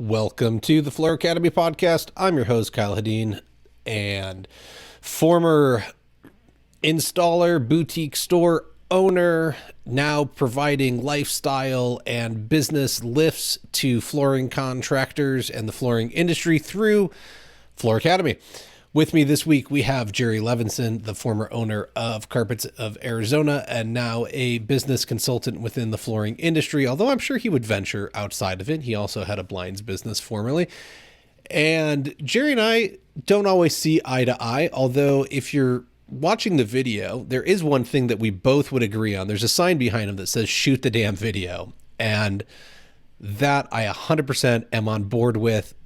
Welcome to the Floor Academy podcast. I'm your host, Kyle Hedin, and former installer, boutique store owner, now providing lifestyle and business lifts to flooring contractors and the flooring industry through Floor Academy. With me this week, we have Jerry Levinson, the former owner of Carpets of Arizona and now a business consultant within the flooring industry, although I'm sure he would venture outside of it. He also had a blinds business formerly. And Jerry and I don't always see eye to eye, although if you're watching the video, there is one thing that we both would agree on. There's a sign behind him that says, shoot the damn video. And that I 100% am on board with.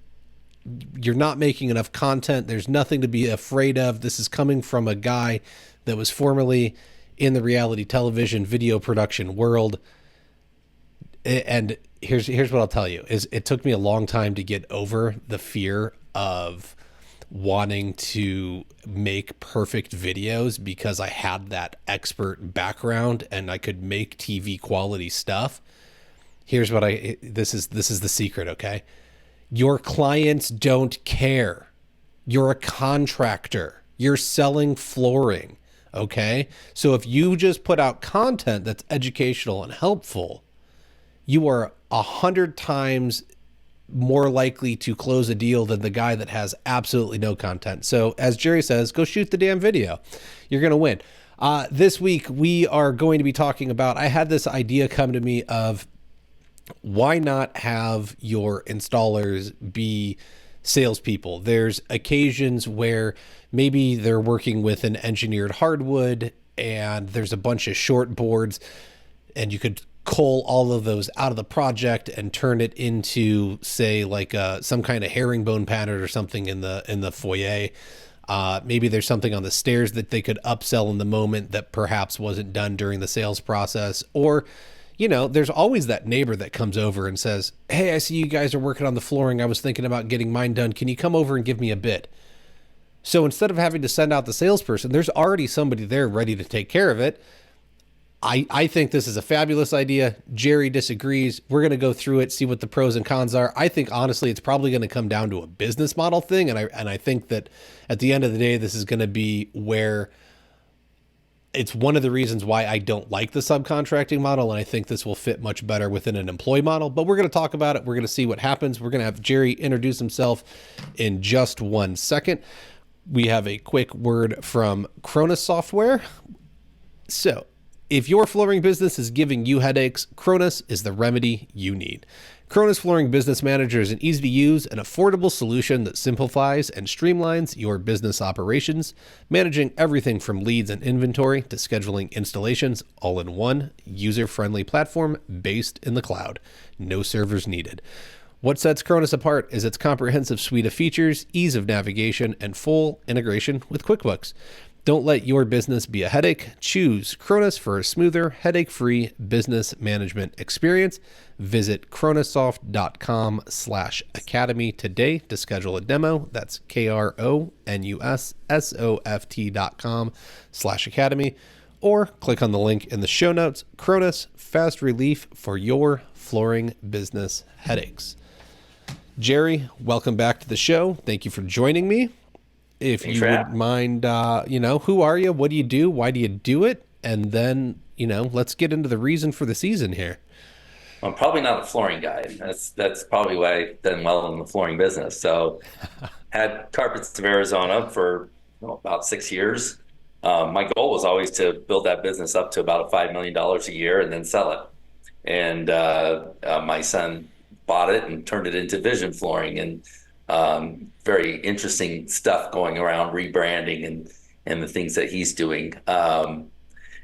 You're not making enough content. There's nothing to be afraid of. This is coming from a guy that was formerly in the reality television video production world. And here's what I'll tell you is it took me a long time to get over the fear of wanting to make perfect videos because I had that expert background and I could make TV quality stuff. Here's what this is the secret. Okay. Your clients don't care. You're a contractor. You're selling flooring. Okay. So if you just put out content that's educational and helpful, you are 100 times more likely to close a deal than the guy that has absolutely no content. So as Jerry says, go shoot the damn video. You're going to win. This week, we are going to be talking about, I had this idea come to me of, why not have your installers be salespeople? There's occasions where maybe they're working with an engineered hardwood and there's a bunch of short boards and you could cull all of those out of the project and turn it into, say, like some kind of herringbone pattern or something in the foyer. Maybe there's something on the stairs that they could upsell in the moment that perhaps wasn't done during the sales process. Or there's always that neighbor that comes over and says, hey, I see you guys are working on the flooring. I was thinking about getting mine done. Can you come over and give me a bid? So instead of having to send out the salesperson, there's already somebody there ready to take care of it. I think this is a fabulous idea. Jerry disagrees. We're going to go through it, see what the pros and cons are. I think, honestly, it's probably going to come down to a business model thing. And I think that at the end of the day, this is going to be where it's one of the reasons why I don't like the subcontracting model. And I think this will fit much better within an employee model, but we're going to talk about it. We're going to see what happens. We're going to have Jerry introduce himself in just 1 second. We have a quick word from Cronus Software. So if your flooring business is giving you headaches, Cronus is the remedy you need. Cronus Flooring Business Manager is an easy-to-use and affordable solution that simplifies and streamlines your business operations, managing everything from leads and inventory to scheduling installations, all in one user-friendly platform based in the cloud. No servers needed. What sets Cronus apart is its comprehensive suite of features, ease of navigation, and full integration with QuickBooks. Don't let your business be a headache. Choose Cronus for a smoother, headache-free business management experience. Visit cronusoft.com/academy today to schedule a demo. That's KRONUSSOFT.com/academy. Or click on the link in the show notes. Cronus, fast relief for your flooring business headaches. Jerry, welcome back to the show. Thank you for joining me. If you would mind, who are you? What do you do? Why do you do it? And then, let's get into the reason for the season here. I'm probably not a flooring guy. That's probably why I've done well in the flooring business. So had Carpets of Arizona for about 6 years. My goal was always to build that business up to about $5 million a year and then sell it. And my son bought it and turned it into Vision Flooring, and very interesting stuff going around rebranding and the things that he's doing. And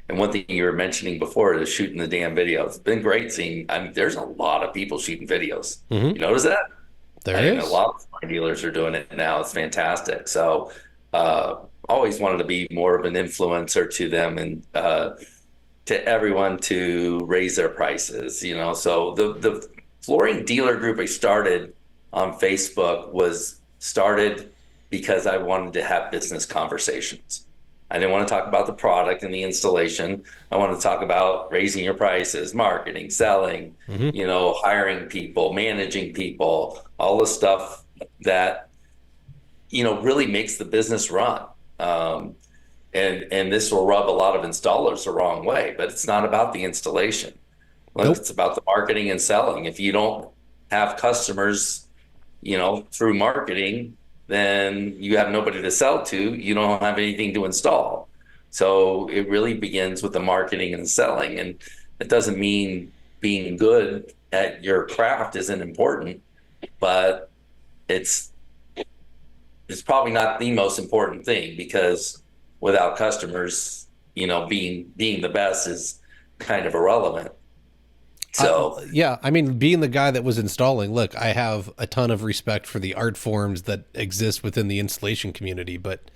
one thing you were mentioning before is shooting the damn video. It's been great seeing, there's a lot of people shooting videos. Mm-hmm. You notice that? There is. A lot of my dealers are doing it now. It's fantastic. So always wanted to be more of an influencer to them and to everyone to raise their prices. So the flooring dealer group I started on Facebook was started because I wanted to have business conversations. I didn't want to talk about the product and the installation. I want to talk about raising your prices, marketing, selling, Hmm. hiring people, managing people, all the stuff that, really makes the business run. Um, and this will rub a lot of installers the wrong way, but it's not about the installation. Like, Nope. it's about the marketing and selling. If you don't have customers, through marketing, then you have nobody to sell to. You don't have anything to install. So it really begins with the marketing and selling. And it doesn't mean being good at your craft isn't important, but it's it's probably not the most important thing, because without customers, being the best is kind of irrelevant. So Yeah, I mean, being the guy that was installing, look, I have a ton of respect for the art forms that exist within the installation community, but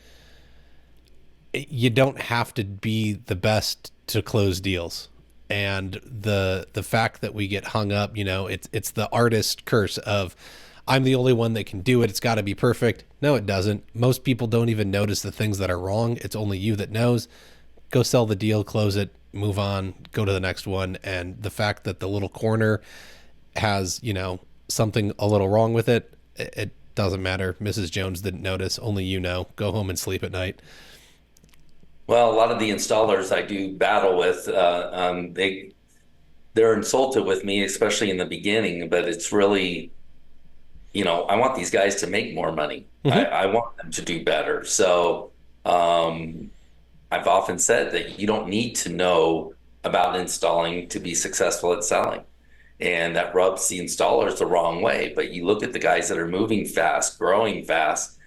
you don't have to be the best to close deals. And the fact that we get hung up, it's the artist curse of I'm the only one that can do it. It's got to be perfect. No, it doesn't. Most people don't even notice the things that are wrong. It's only you that knows. Go sell the deal, close it, move on, go to the next one. And the fact that the little corner has, something a little wrong with it, it doesn't matter. Mrs. Jones didn't notice. Only you know. Go home and sleep at night. well, a lot of the installers I do battle with, they're insulted with me, especially in the beginning. But it's really, I want these guys to make more money. I, Mm-hmm. I want them to do better. So um, I've often said that you don't need to know about installing to be successful at selling. And that rubs the installers the wrong way. But you look at the guys that are moving fast, growing fast,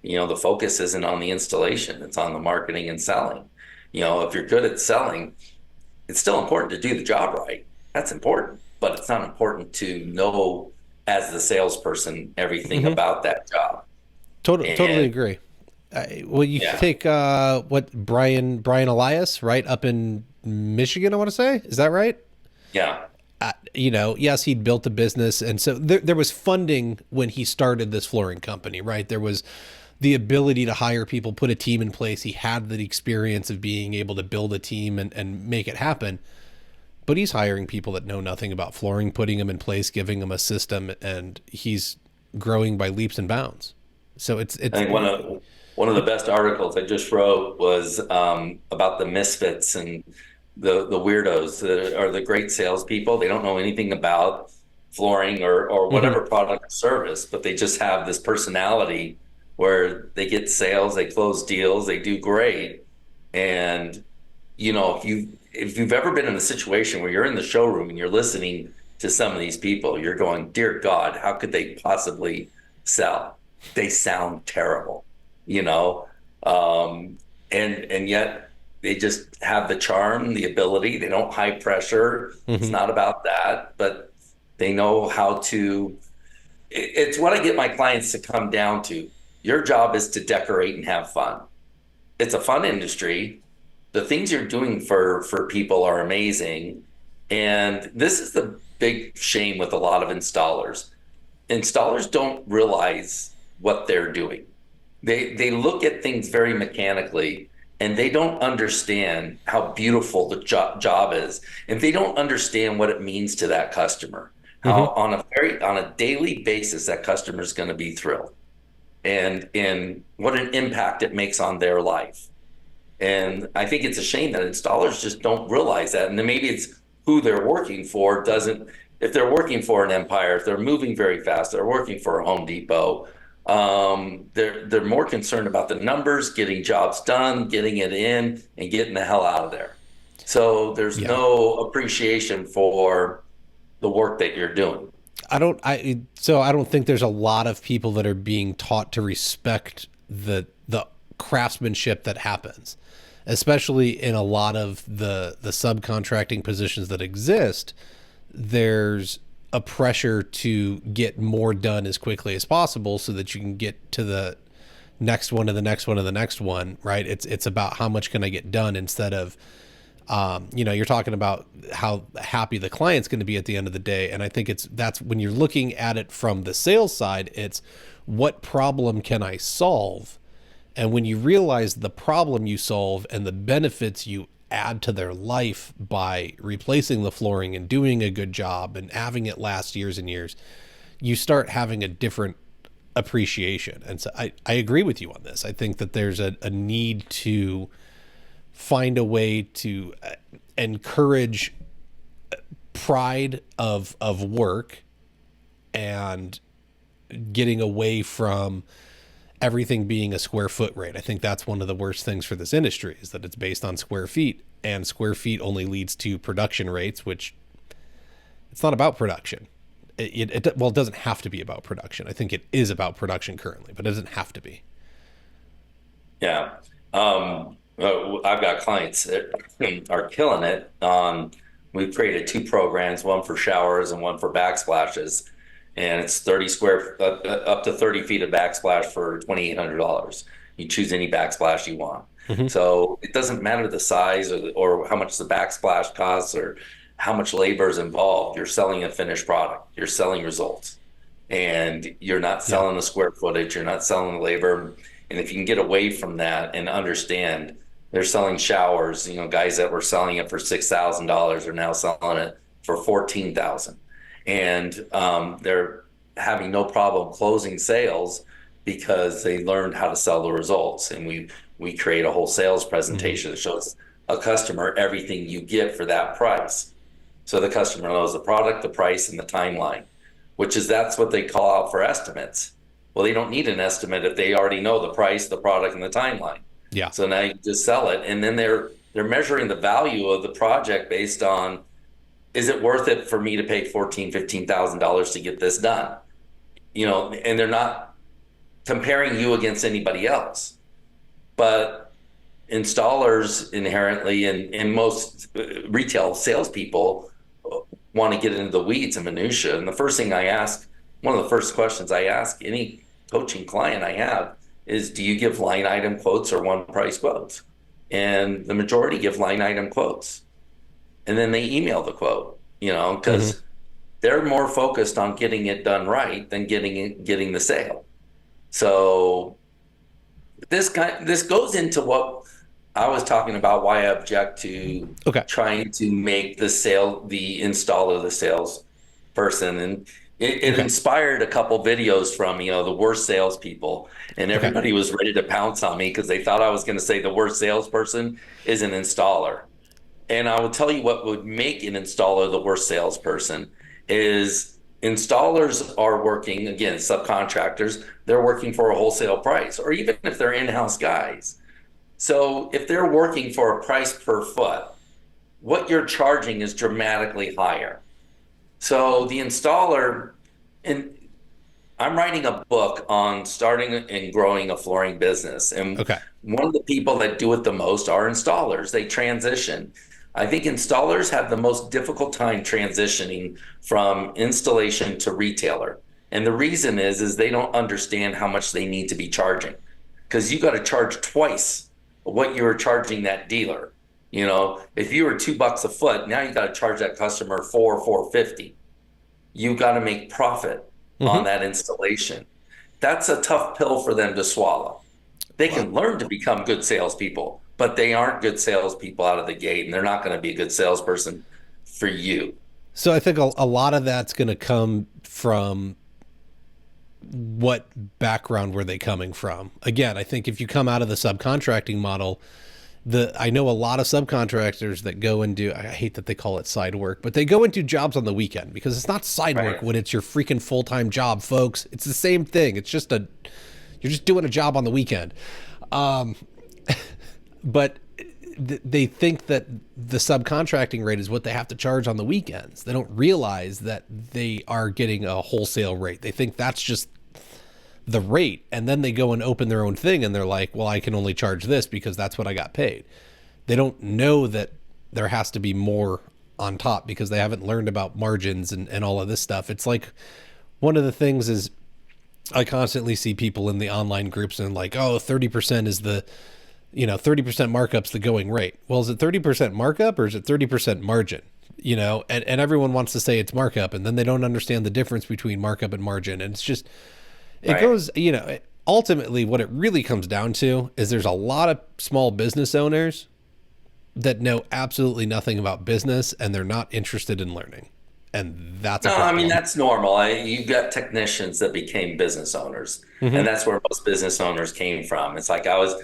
the focus isn't on the installation, it's on the marketing and selling. If you're good at selling, it's still important to do the job right. That's important, but it's not important to know as the salesperson everything Mm-hmm. about that job. Totally And agree. Well, you yeah, take what Brian Elias, right up in Michigan, I want to say, is that right? yeah, Yes, he'd built a business, and so there was funding when he started this flooring company, right? There was the ability to hire people, put a team in place. He had the experience of being able to build a team and make it happen. But he's hiring people that know nothing about flooring, putting them in place, giving them a system, and he's growing by leaps and bounds. So I it's think one of the best articles I just wrote was about the misfits and the weirdos that are the great salespeople. They don't know anything about flooring or Mhm. whatever product or service, but they just have this personality where they get sales, they close deals, they do great. And if you've ever been in a situation where you're in the showroom and you're listening to some of these people, you're going, "Dear God, how could they possibly sell? They sound terrible," you know, um, and yet they just have the charm, the ability. They don't high pressure. It's Mhm. not about that, but they know how to. It's what I get my clients to come down to. Your job is to decorate and have fun. It's a fun industry. The things you're doing for people are amazing. And this is the big shame with a lot of installers. Installers don't realize what they're doing. They look at things very mechanically, and they don't understand how beautiful the job is. And they don't understand what it means to that customer. How Mhm. on a daily basis that customer is going to be thrilled, and what an impact it makes on their life. And I think it's a shame that installers just don't realize that. And then maybe it's who they're working for doesn't, if they're working for an Empire, if they're moving very fast, they're working for a Home Depot, they're more concerned about the numbers, getting jobs done, getting it in, and getting the hell out of there. So there's Yeah. no appreciation for the work that you're doing. I don't think there's a lot of people that are being taught to respect the craftsmanship that happens, especially in a lot of the subcontracting positions that exist. There's a pressure to get more done as quickly as possible so that you can get to the next one and the next one and the next one, right? It's about how much can I get done instead of you're talking about how happy the client's going to be at the end of the day. And I think that's when you're looking at it from the sales side, it's what problem can I solve? And when you realize the problem you solve and the benefits you add to their life by replacing the flooring and doing a good job and having it last years and years, you start having a different appreciation. And so I agree with you on this. I think that there's a need to find a way to encourage pride of work and getting away from everything being a square foot rate. I think that's one of the worst things for this industry, is that it's based on square feet, and square feet only leads to production rates, which it's not about production. It doesn't have to be about production. I think it is about production currently, but it doesn't have to be. Yeah. I've got clients that are killing it. We've created 2 programs, one for showers and one for backsplashes. And it's 30 square, up to 30 feet of backsplash for $2,800. You choose any backsplash you want. Mm-hmm. So it doesn't matter the size or how much the backsplash costs or how much labor is involved. You're selling a finished product. You're selling results. And you're not selling the square footage. You're not selling the labor. And if you can get away from that and understand, they're selling showers, guys that were selling it for $6,000 are now selling it for $14,000. And they're having no problem closing sales because they learned how to sell the results. And we create a whole sales presentation that shows a customer everything you get for that price. So the customer knows the product, the price, and the timeline, that's what they call out for estimates. Well, they don't need an estimate if they already know the price, the product, and the timeline. Yeah. So now you just sell it, and then they're measuring the value of the project based on, is it worth it for me to pay $14,000, $15,000 to get this done? And they're not comparing you against anybody else. But installers inherently, and most retail salespeople want to get into the weeds and minutia. And the first thing I ask, one of the first questions I ask any coaching client I have is, do you give line item quotes or one price quotes? And the majority give line item quotes. And then they email the quote, because they're more focused on getting it done right than getting the sale. So this goes into what I was talking about, why I object to trying to make the installer the sales person. And it inspired a couple videos from, the worst salespeople, and everybody was ready to pounce on me because they thought I was going to say the worst salesperson is an installer. And I will tell you what would make an installer the worst salesperson is installers are working, again, subcontractors, they're working for a wholesale price, or even if they're in-house guys. So if they're working for a price per foot, what you're charging is dramatically higher. So the installer, and I'm writing a book on starting and growing a flooring business. And one of the people that do it the most are installers. They transition. I think installers have the most difficult time transitioning from installation to retailer. And the reason is they don't understand how much they need to be charging, because you got to charge twice what you were charging that dealer. If you were $2 a foot, now you got to charge that customer $4.50. You got to make profit on that installation. That's a tough pill for them to swallow. They can learn to become good salespeople, but they aren't good salespeople out of the gate, and they're not going to be a good salesperson for you. So I think a lot of that's going to come from what background were they coming from? Again, I think if you come out of the subcontracting model, I know a lot of subcontractors that go and do, I hate that they call it side work, but they go and do jobs on the weekend, because it's not side work when it's your freaking full-time job, folks. It's the same thing. It's just you're just doing a job on the weekend. But they think that the subcontracting rate is what they have to charge on the weekends. They don't realize that they are getting a wholesale rate. They think that's just the rate. And then they go and open their own thing and they're like, well, I can only charge this because that's what I got paid. They don't know that there has to be more on top because they haven't learned about margins and all of this stuff. It's like, one of the things is I constantly see people in the online groups and like, oh, 30% is 30% markup's the going rate. Well, is it 30% markup or is it 30% margin? And everyone wants to say it's markup, and then they don't understand the difference between markup and margin. And it's just, it goes, ultimately what it really comes down to is there's a lot of small business owners that know absolutely nothing about business and they're not interested in learning. And that's a No, I mean, problem. that's normal. You got technicians that became business owners, and Mm-hmm. that's where most business owners came from. It's like I was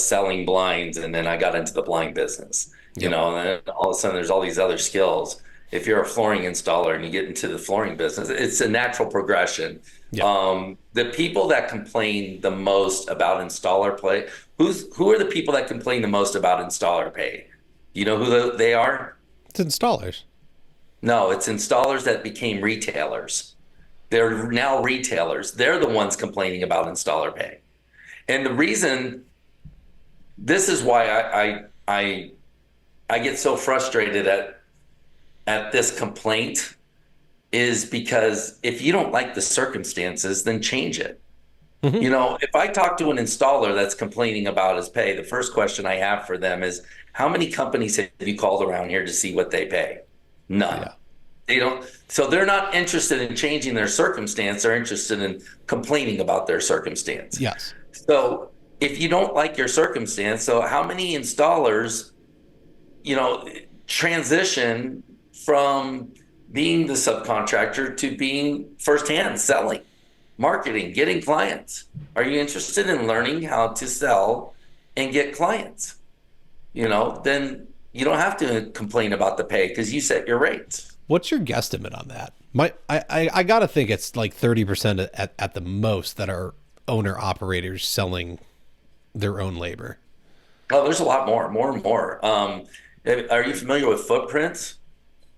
selling blinds and then I got into the blind business, Yep. and then all of a sudden there's all these other skills. If you're a flooring installer and you get into the flooring business, it's a natural progression. Yep. The people that complain the most about installer pay, who are the people that complain the most about installer pay? You know who they are? It's installers. No, it's installers that became retailers. They're now retailers. They're the ones complaining about installer pay. And the reason this is why I get so frustrated at this complaint is because if you don't like the circumstances, then change it. Mm-hmm. If I talk to an installer that's complaining about his pay, the first question I have for them is, how many companies have you called around here to see what they pay? None. Yeah. They don't, so they're not interested in changing their circumstance. They're interested in complaining about their circumstance. Yes. So if you don't like your circumstance, so how many installers, transition from being the subcontractor to being firsthand selling, marketing, getting clients? Are you interested in learning how to sell and get clients? Then you don't have to complain about the pay because you set your rates. What's your guesstimate on that? I gotta think it's like 30% at the most that are owner operators selling their own labor. Oh, there's a lot more and more. Are you familiar with Footprints?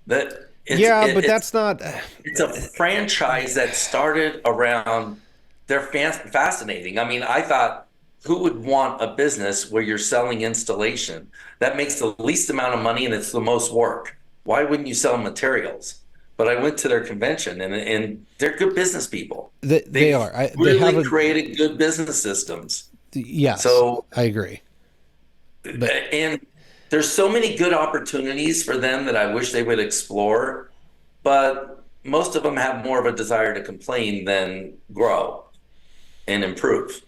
That Yeah, but that's not. it's a franchise that started around. They're fascinating. I mean, I thought, who would want a business where you're selling installation? That makes the least amount of money and it's the most work. Why wouldn't you sell materials? But I went to their convention and they're good business people. They are. They Really have created good business systems. yes, So, I agree. But and there's so many good opportunities for them that I wish they would explore, but most of them have more of a desire to complain than grow and improve.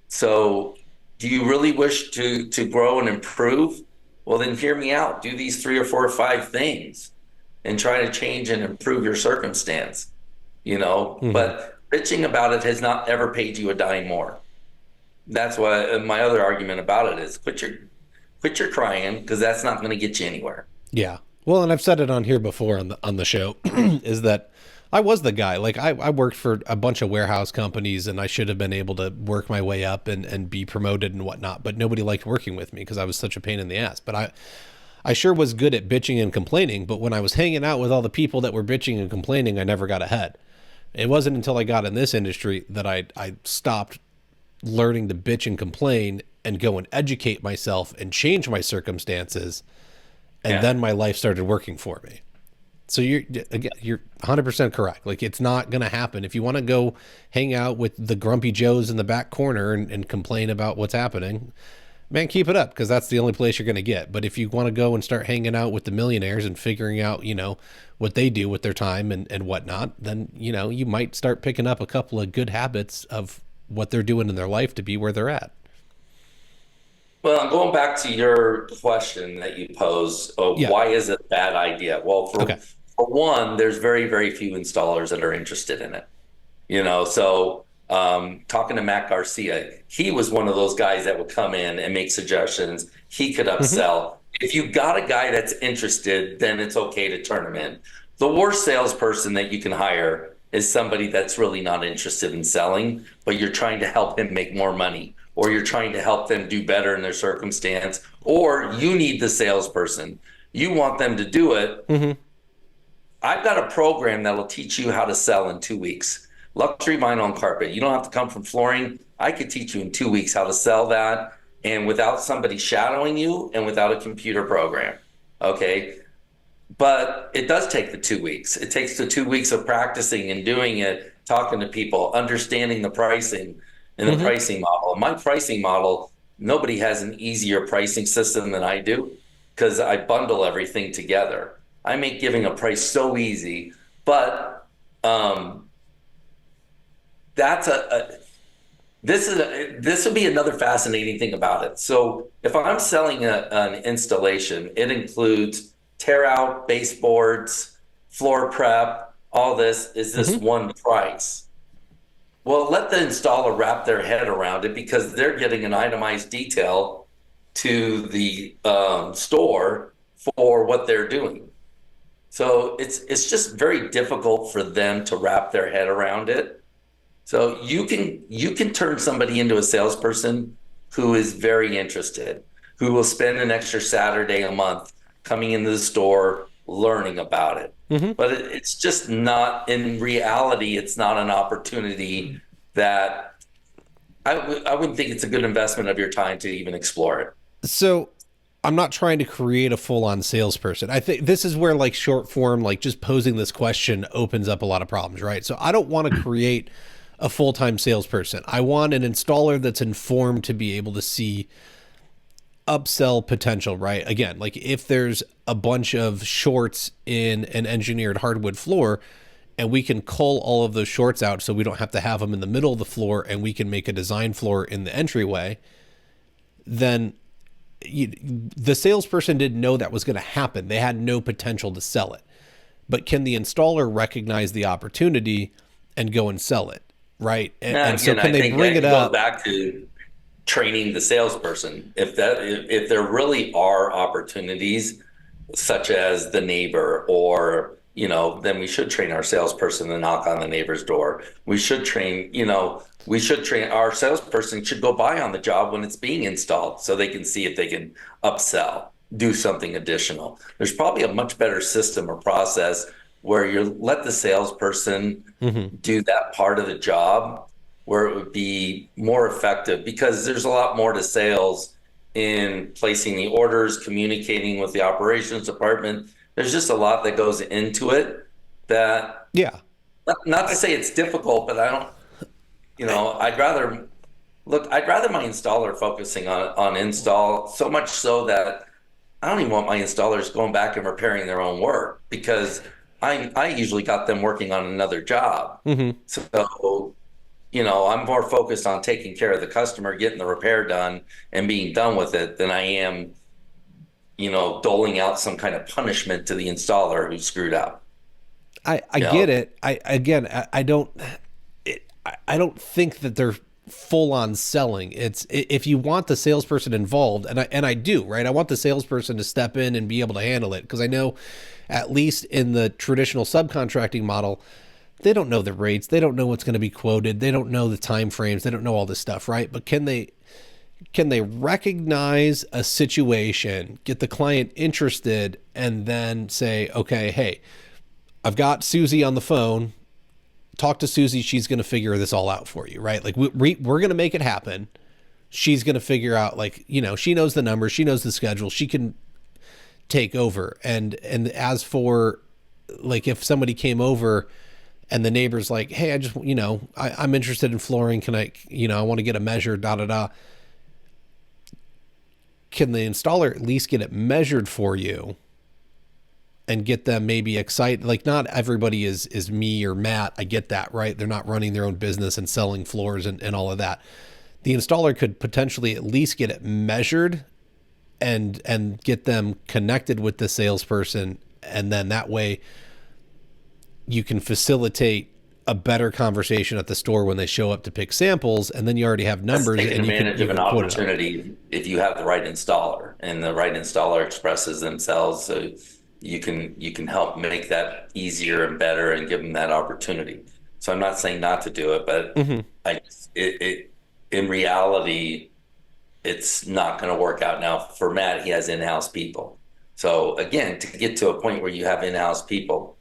So, do you really wish to grow and improve? Well, then hear me out. Do these 3 or 4 or 5 things and try to change and improve your circumstance, mhm. but bitching about it has not ever paid you a dime more. That's why my other argument about it is quit your crying because that's not going to get you anywhere. Yeah. Well, and I've said it on here before on the show is that I was the guy. Like I worked for a bunch of warehouse companies and I should have been able to work my way up and be promoted and whatnot, but nobody liked working with me because I was such a pain in the ass. But I sure was good at bitching and complaining, but when I was hanging out with all the people that were bitching and complaining, I never got ahead. It wasn't until I got in this industry that I stopped learning to bitch and complain and go and educate myself and change my circumstances. And Yeah. then my life started working for me. So you're 100% correct. Like it's not going to happen. If you want to go hang out with the grumpy Joes in the back corner and complain about what's happening, man, keep it up because that's the only place you're going to get. But if you want to go and start hanging out with the millionaires and figuring out, what they do with their time and whatnot, then, you might start picking up a couple of good habits of what they're doing in their life to be where they're at. Well, I'm going back to your question that you posed. Oh, Yeah. why is it a bad idea? Well, Okay. for one, there's very, very few installers that are interested in it. So talking to Matt Garcia, he was one of those guys that would come in and make suggestions. He could Mm-hmm. upsell. If you got a guy that's interested, then it's okay to turn him in. The worst salesperson that you can hire is somebody that's really not interested in selling, but you're trying to help him make more money, or you're trying to help them do better in their circumstance, or you need the salesperson. You want them to do it. Mm-hmm. I've got a program that will teach you how to sell in 2 weeks. Luxury vinyl and carpet. You don't have to come from flooring. I could teach you in 2 weeks how to sell that, and without somebody shadowing you and without a computer program. Okay. But it does take the 2 weeks. It takes the 2 weeks of practicing and doing it, talking to people, understanding the pricing and the Mm-hmm. pricing model. My pricing model, nobody has an easier pricing system than I do because I bundle everything together. I make giving a price so easy, but that's this would be another fascinating thing about it. So if I'm selling an installation, it includes tear out baseboards, floor prep, all this. Is this Hmm. one price? Well, let the installer wrap their head around it because they're getting an itemized detail to the store for what they're doing. So it's just very difficult for them to wrap their head around it. So you can turn somebody into a salesperson who is very interested, who will spend an extra Saturday a month coming into the store learning about it. Hmm. But it's just not, in reality, it's not an opportunity that I wouldn't think it's a good investment of your time to even explore it. So I'm not trying to create a full on salesperson. I think this is where like short form, like just posing this question opens up a lot of problems, right? So I don't want to create a full time salesperson. I want an installer that's informed to be able to see upsell potential, right? Again, like if there's a bunch of shorts in an engineered hardwood floor and we can cull all of those shorts out so we don't have to have them in the middle of the floor and we can make a design floor in the entryway, then the salesperson didn't know that was going to happen. They had no potential to sell it. But can the installer recognize the opportunity and go and sell it? Right. Now, And so again, can I they think bring that it it goes up? back to training the salesperson. If there really are opportunities such as the neighbor, or then we should train our salesperson to knock on the neighbor's door. We should train our salesperson should go by on the job when it's being installed so they can see if they can upsell, do something additional. There's probably a much better system or process where you let the salesperson Hmm. do that part of the job, where it would be more effective, because there's a lot more to sales in placing the orders, communicating with the operations department. There's just a lot that goes into it that, Yeah. not to say it's difficult, but I don't, I'd rather my installer focusing on install, so much so that I don't even want my installers going back and repairing their own work, because I usually got them working on another job. Hmm. So, I'm more focused on taking care of the customer, getting the repair done and being done with it, than I am, doling out some kind of punishment to the installer who screwed up. I You get know, it. I don't I don't think that they're full on selling. It's if you want the salesperson involved, and I do, right? I want the salesperson to step in and be able to handle it, because I know at least in the traditional subcontracting model, they don't know the rates, they don't know what's going to be quoted, they don't know the time frames, they don't know all this stuff, right? But can they recognize a situation, get the client interested, and then say, okay, hey, I've got Susie on the phone. Talk to Susie. She's going to figure this all out for you, right? Like we're going to make it happen. She's going to figure out, like, she knows the numbers. She knows the schedule. She can take over. And as for like, if somebody came over and the neighbor's like, hey, I just, I'm interested in flooring. Can I want to get a measure, da, da, da. Can the installer at least get it measured for you and get them maybe excited? Like, not everybody is me or Matt. I get that, right? They're not running their own business and selling floors and all of that. The installer could potentially at least get it measured and get them connected with the salesperson. And then that way you can facilitate a better conversation at the store when they show up to pick samples. And then you already have that's numbers taking and advantage you of an can quote it up. opportunity if you have the right installer and the right installer expresses themselves. So you can help make that easier and better and give them that opportunity. So I'm not saying not to do it, but Hmm. I it in reality, it's not going to work out. Now for Matt, he has in-house people. So again, to get to a point where you have in-house people,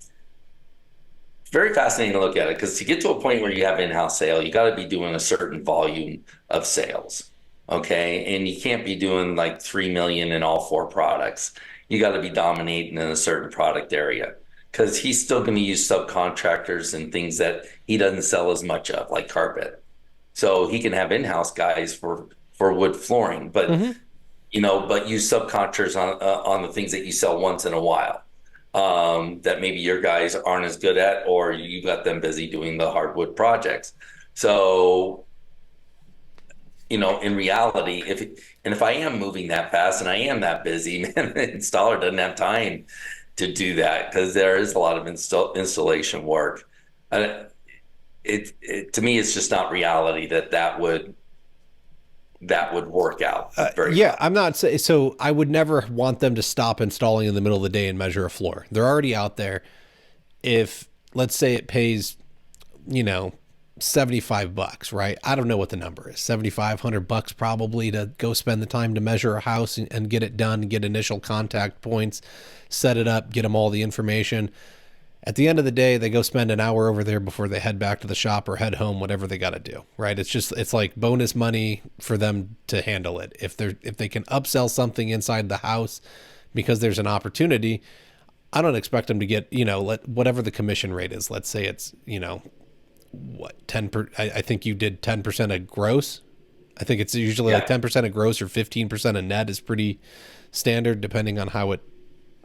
it's very fascinating to look at it, because to get to a point where you have in-house sale, you got to be doing a certain volume of sales. Okay. And you can't be doing like 3 million in all four products. You got to be dominating in a certain product area, because he's still going to use subcontractors and things that he doesn't sell as much of, like carpet. So he can have in-house guys for wood flooring, but Hmm. but use subcontractors on the things that you sell once in a while, that maybe your guys aren't as good at, or you got them busy doing the hardwood projects. So, in reality, if I am moving that fast and I am that busy, man, the installer doesn't have time to do that because there is a lot of installation work. Uh, to me, it's just not reality that would work out very Yeah, well. I'm not saying so. I would never want them to stop installing in the middle of the day and measure a floor. They're already out there. If let's say it pays, you know, $75, right? I don't know what the number is. $7,500 probably to go spend the time to measure a house and get it done, get initial contact points, set it up, get them all the information. At the end of the day, they go spend an hour over there before they head back to the shop or head home, whatever they got to do, right? It's like bonus money for them to handle it. If they can upsell something inside the house because there's an opportunity, I don't expect them to get, whatever the commission rate is. Let's say it's, what, 10 per, I think you did 10% of gross. I think it's usually like Yeah, 10% of gross or 15% of net is pretty standard depending on how it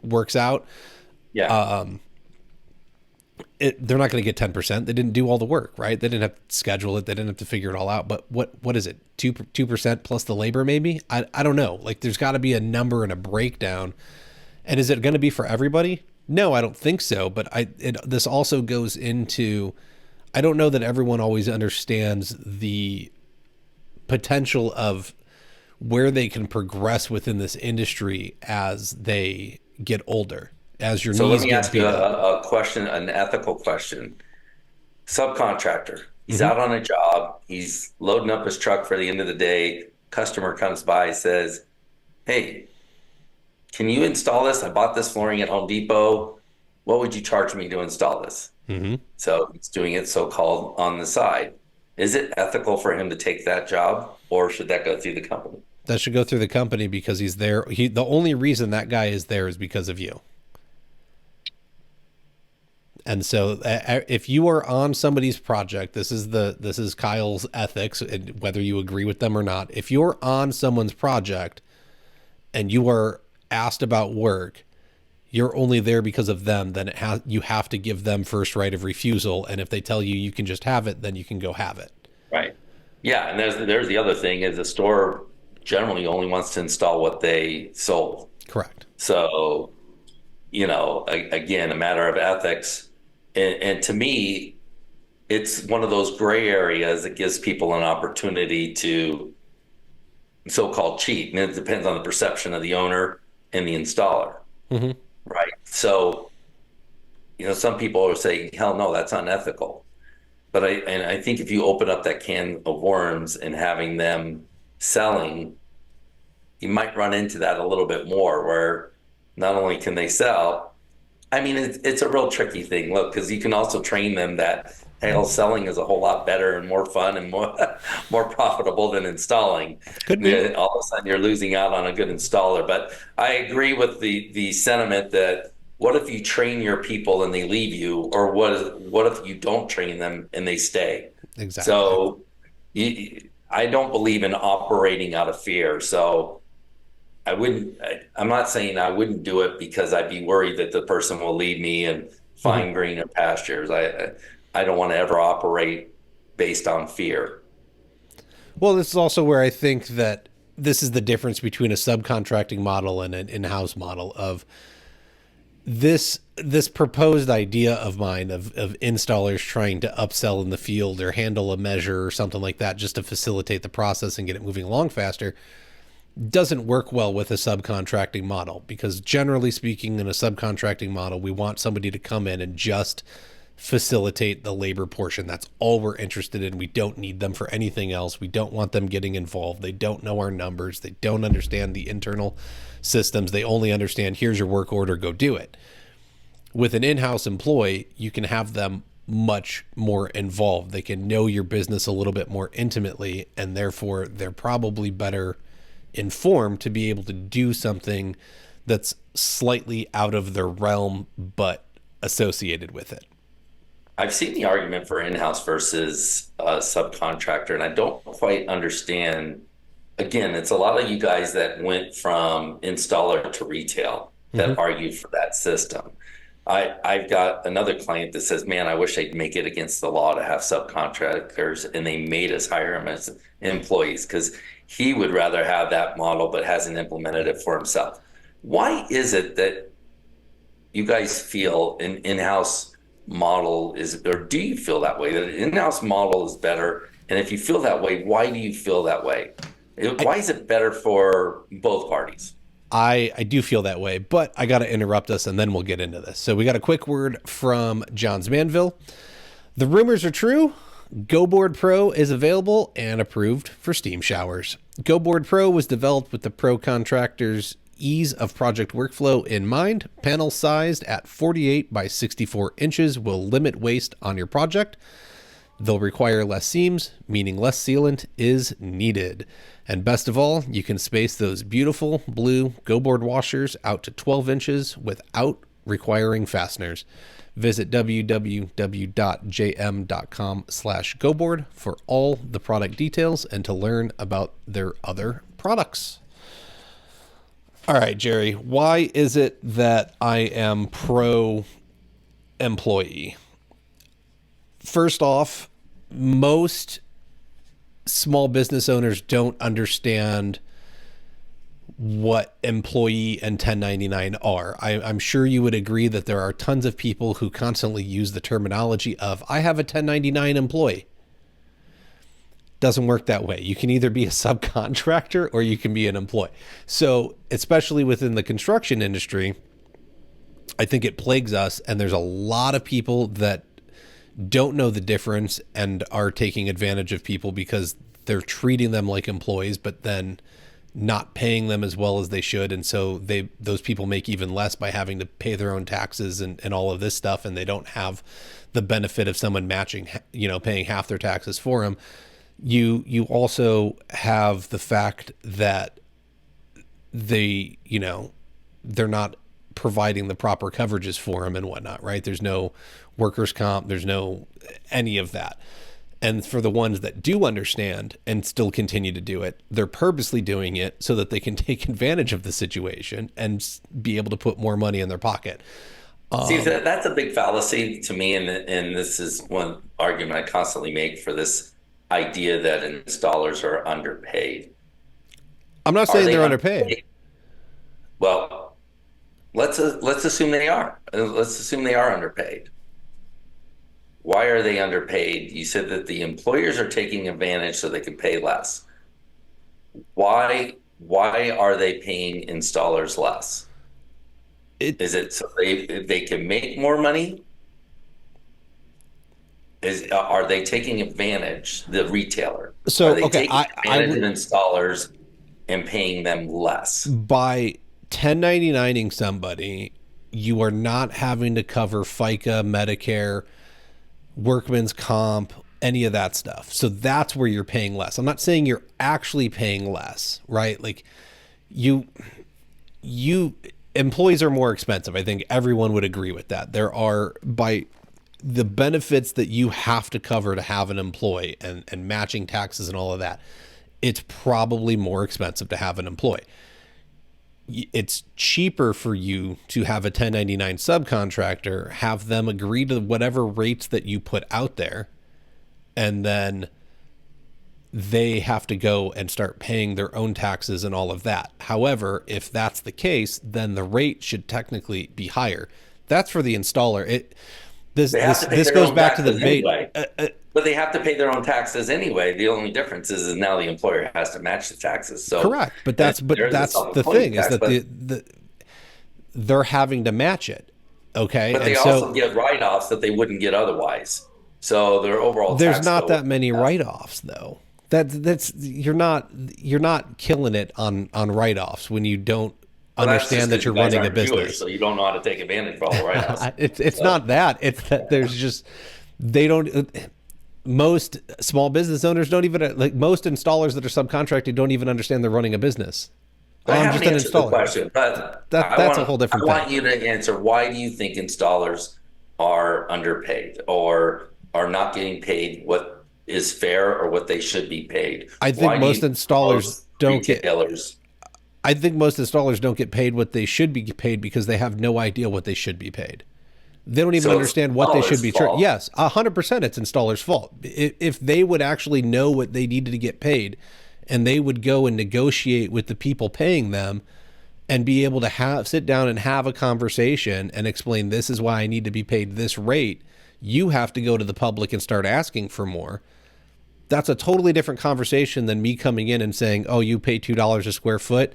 works out. yeah, They're not going to get 10%. They didn't do all the work, right? They didn't have to schedule it. They didn't have to figure it all out. But what is it? 2% plus the labor, maybe? I don't know. Like there's got to be a number and a breakdown. And is it going to be for everybody? No, I don't think so. But this also goes into, I don't know that everyone always understands the potential of where they can progress within this industry as they get older, as your so let knees me get ask you beat up. a question, an ethical question. Subcontractor, he's Hmm. out on a job, he's loading up his truck for the end of the day. Customer comes by, says, "Hey, can you install this? I bought this flooring at Home Depot. What would you charge me to install this?" Hmm. So he's doing it so-called on the side. Is it ethical for him to take that job, or should that go through the company? That should go through the company because he's there. The only reason that guy is there is because of you. And so if you are on somebody's project, this is Kyle's ethics, and whether you agree with them or not. If you're on someone's project and you are asked about work, you're only there because of them, then you have to give them first right of refusal. And if they tell you you can just have it, then you can go have it. Right. Yeah, and there's the other thing is the store generally only wants to install what they sold. Correct. So, again, a matter of ethics. And to me, it's one of those gray areas that gives people an opportunity to so-called cheat. And it depends on the perception of the owner and the installer, Hmm. right? So, some people are saying, hell no, that's unethical. But I think if you open up that can of worms and having them selling, you might run into that a little bit more where not only can they sell, I mean, it's a real tricky thing. Look, because you can also train them that hell, selling is a whole lot better and more fun and more more profitable than installing. Could And be. then all of a sudden, you're losing out on a good installer. But I agree with the sentiment that what if you train your people and they leave you, or what if you don't train them and they stay? Exactly. So I don't believe in operating out of fear. So I'm not saying I wouldn't do it because I'd be worried that the person will leave me and Hmm. find greener pastures. I don't want to ever operate based on fear. Well, this is also where I think that this is the difference between a subcontracting model and an in-house model of this proposed idea of mine of installers trying to upsell in the field or handle a measure or something like that just to facilitate the process and get it moving along faster doesn't work well with a subcontracting model, because generally speaking, in a subcontracting model, we want somebody to come in and just facilitate the labor portion. That's all we're interested in. We don't need them for anything else. We don't want them getting involved. They don't know our numbers. They don't understand the internal systems. They only understand, here's your work order, go do it. With an in-house employee, you can have them much more involved. They can know your business a little bit more intimately, and therefore they're probably better informed to be able to do something that's slightly out of their realm but associated with it. I've seen the argument for in-house versus subcontractor, and I don't quite understand. Again, it's a lot of you guys that went from installer to retail Mm-hmm. that argued for that system. I've got another client that says, man, I wish they'd make it against the law to have subcontractors, and they made us hire them as employees because he would rather have that model but hasn't implemented it for himself. Why is it that you guys feel an in-house model is, or do you feel that way, that an in-house model is better? And if you feel that way, why do you feel that way? Why is it better for both parties? I do feel that way, but I got to interrupt us and then we'll get into this. So we got a quick word from Johns Manville. The rumors are true. GoBoard Pro is available and approved for steam showers. GoBoard Pro was developed with the pro contractors' ease of project workflow in mind. Panels sized at 48 by 64 inches will limit waste on your project. They'll require less seams, meaning less sealant is needed. And best of all, you can space those beautiful blue GoBoard washers out to 12 inches without requiring fasteners. Visit www.jm.com/GoBoard for all the product details and to learn about their other products. All right, Jerry, why is it that I am pro employee? First off, most small business owners don't understand what employee and 1099 are. I'm sure you would agree that there are tons of people who constantly use the terminology of, I have a 1099 employee. Doesn't work that way. You can either be a subcontractor or you can be an employee. So especially within the construction industry, I think it plagues us, and there's a lot of people that don't know the difference and are taking advantage of people because they're treating them like employees, but then not paying them as well as they should. And so those people make even less by having to pay their own taxes and all of this stuff. And they don't have the benefit of someone matching, paying half their taxes for them. You also have the fact that they're not providing the proper coverages for them and whatnot, right? There's no workers' comp, there's no any of that. And for the ones that do understand and still continue to do it, they're purposely doing it so that they can take advantage of the situation and be able to put more money in their pocket. See, that's a big fallacy to me, and this is one argument I constantly make for this idea that installers are underpaid. I'm not saying they're underpaid. Well, let's assume they are. Let's assume they are underpaid. Why are they underpaid? You said that the employers are taking advantage so they can pay less. Why are they paying installers less? Is it so they can make more money? Are they taking advantage, the retailer? So, are they taking advantage of installers and paying them less? By 1099ing somebody, you are not having to cover FICA, Medicare, workman's comp, any of that stuff. So that's where you're paying less. I'm not saying you're actually paying less, right? Like you employees are more expensive. I think everyone would agree with that. There are, by the benefits that you have to cover to have an employee and matching taxes and all of that, it's probably more expensive to have an employee. It's cheaper for you to have a 1099 subcontractor, have them agree to whatever rates that you put out there, and then they have to go and start paying their own taxes and all of that. However, if that's the case, then the rate should technically be higher. That's for the installer. This goes back to the debate. Anyway. But they have to pay their own taxes anyway. The only difference is now the employer has to match the taxes. So correct, but that's the thing is that they're having to match it. Okay, but they also get write-offs that they wouldn't get otherwise. So their overall there's not that many write-offs though. That's you're not killing it on write-offs when you don't understand that you're running a business. Jewish, so you don't know how to take advantage of all the write-offs. It's not that. It's that there's just they don't. Most small business owners don't even, like most installers that are subcontracted, don't even understand they're running a business. I'm just an installer. Question, but that's a whole different thing. I want you to answer, why do you think installers are underpaid or are not getting paid what is fair or what they should be paid? I think most installers don't get paid what they should be paid because they have no idea what they should be paid. They don't even So it's understand what they should installer's be fault. Yes, 100% it's installer's fault. If they would actually know what they needed to get paid, and they would go and negotiate with the people paying them and be able to sit down and have a conversation and explain, this is why I need to be paid this rate. You have to go to the public and start asking for more. That's a totally different conversation than me coming in and saying, oh, you pay $2 a square foot.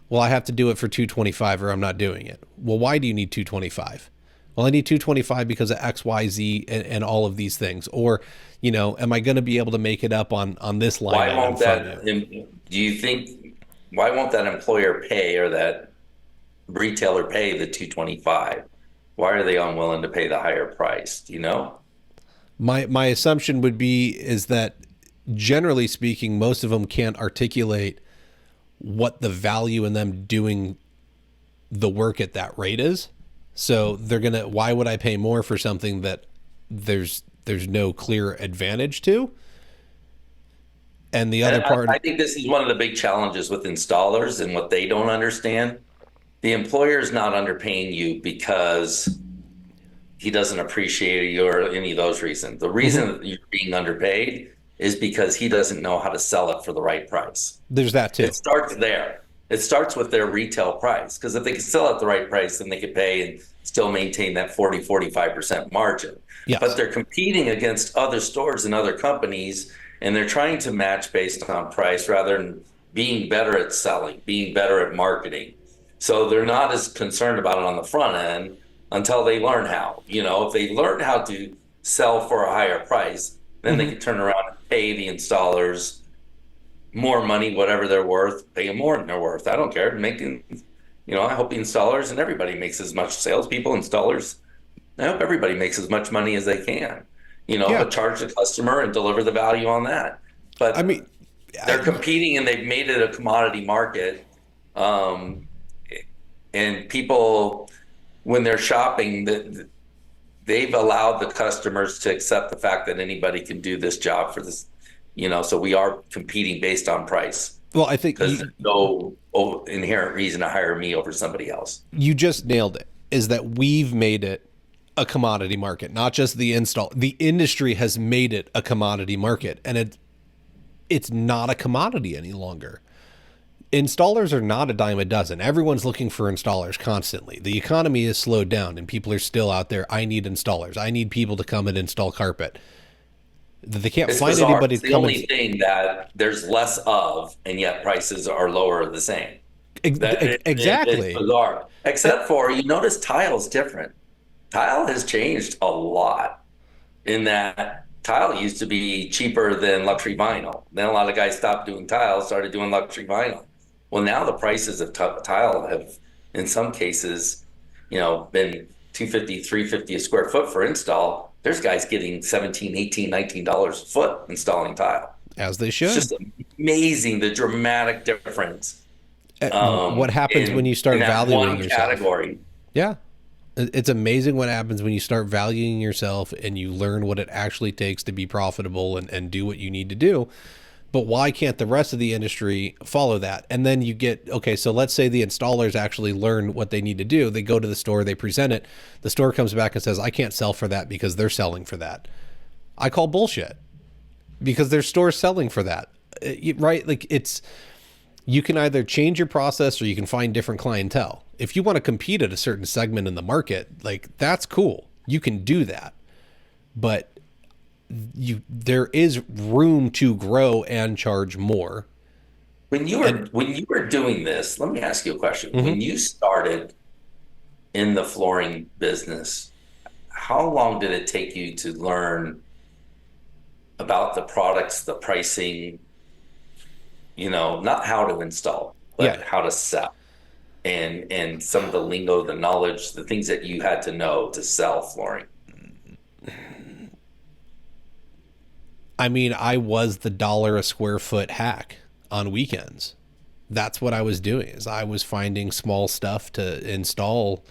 Well, I have to do it for $225 or I'm not doing it. Well, why do you need $225? Well, I need $225 because of X, Y, Z, and all of these things. Or, am I going to be able to make it up on this line Why item won't from that, you? do you think, why won't that employer pay or that retailer pay the 225? Why are they unwilling to pay the higher price? Do you know? My assumption would be is that generally speaking, most of them can't articulate what the value in them doing the work at that rate is. So why would I pay more for something that there's no clear advantage to? And the other part, I think this is one of the big challenges with installers and what they don't understand. The employer is not underpaying you because he doesn't appreciate you or any of those reasons. The reason that you're being underpaid is because he doesn't know how to sell it for the right price. There's that too. It starts there. It starts with their retail price, because if they can sell at the right price, then they could pay and still maintain that 45% margin. Yes. But they're competing against other stores and other companies, and they're trying to match based on price rather than being better at selling, being better at marketing. So they're not as concerned about it on the front end until they learn how. If they learn how to sell for a higher price, then they can turn around and pay the installers more money, whatever they're worth, pay them more than they're worth. I don't care. I hope the installers and everybody makes as much, salespeople, installers, I hope everybody makes as much money as they can, but charge the customer and deliver the value on that. But they're competing and they've made it a commodity market. And people, when they're shopping, they've allowed the customers to accept the fact that anybody can do this job for this. So we are competing based on price. Well, I think there's no inherent reason to hire me over somebody else. You just nailed it, is that we've made it a commodity market, not just the install. The industry has made it a commodity market, and it's not a commodity any longer. Installers are not a dime a dozen. Everyone's looking for installers constantly. The economy is slowed down and people are still out there. I need installers. I need people to come and install carpet. They can't find bizarre. anybody it's to the come only thing that there's less of, and yet prices are lower or the same. Exactly. It's bizarre. Except for, you notice tile's different. Tile has changed a lot in that tile used to be cheaper than luxury vinyl. Then a lot of guys stopped doing tile, started doing luxury vinyl. Well, now the prices of tile have, in some cases, been $250, $350 a square foot for install. There's guys getting $17, $18, $19 a foot installing tile. As they should. It's just amazing, the dramatic difference. What happens when you start valuing yourself? Category. Yeah. It's amazing what happens when you start valuing yourself and you learn what it actually takes to be profitable and do what you need to do. But why can't the rest of the industry follow that? And then you get, okay, so let's say the installers actually learn what they need to do. They go to the store, they present it. The store comes back and says, I can't sell for that because they're selling for that. I call bullshit, because there's stores selling for that, right? Like, you can either change your process or you can find different clientele. If you want to compete at a certain segment in the market, like, that's cool. You can do that. But there is room to grow and charge more. When you were doing this, let me ask you a question. Mm-hmm. When you started in the flooring business, how long did it take you to learn about the products, the pricing, not how to install, but how to sell, and some of the lingo, the knowledge, the things that you had to know to sell flooring? I mean, I was the $1 a square foot hack on weekends. That's what I was doing, is I was finding small stuff to install.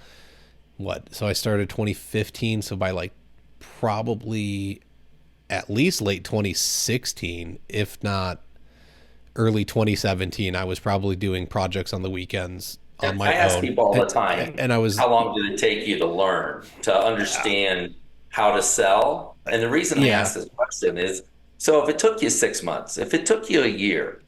So I started 2015. So by probably at least late 2016, if not early 2017, I was probably doing projects on the weekends on I my ask own. people all the time, And I was, how long did it take you to learn, to understand how to sell? And the reason I yeah, ask this question is, so if it took you 6 months, if it took you a year,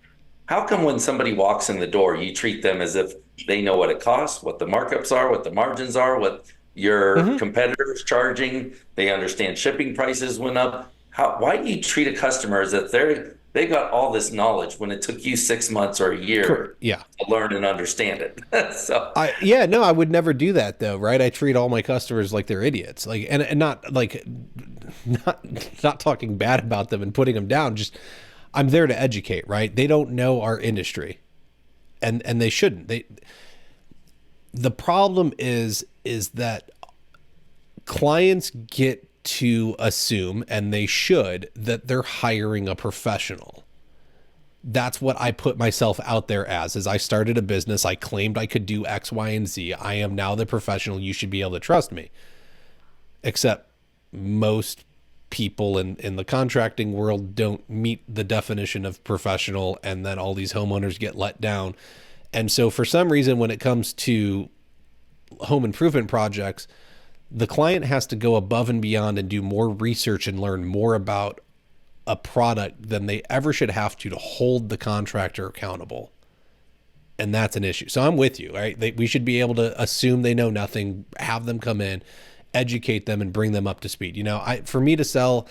how come when somebody walks in the door, you treat them as if they know what it costs, what the markups are, what the margins are, what your hmm competitors charging, they understand shipping prices went up. Why do you treat a customer as if they got all this knowledge when it took you 6 months or a year yeah. to learn and understand it? So, Yeah, no, I would never do that though, right? I treat all my customers like they're idiots, like, and not like, not not talking bad about them and putting them down. Just I'm there to educate, right? They don't know our industry, and they shouldn't. The problem is that clients get to assume, and they should, that they're hiring a professional. That's what I put myself out there as I started a business. I claimed I could do X, Y, and Z. I am now the professional. You should be able to trust me. Except most people in the contracting world don't meet the definition of professional, and then all these homeowners get let down. And so for some reason, when it comes to home improvement projects, the client has to go above and beyond and do more research and learn more about a product than they ever should have to hold the contractor accountable. And that's an issue. So I'm with you, right? We should be able to assume they know nothing, have them come in, educate them, and bring them up to speed. For me to sell,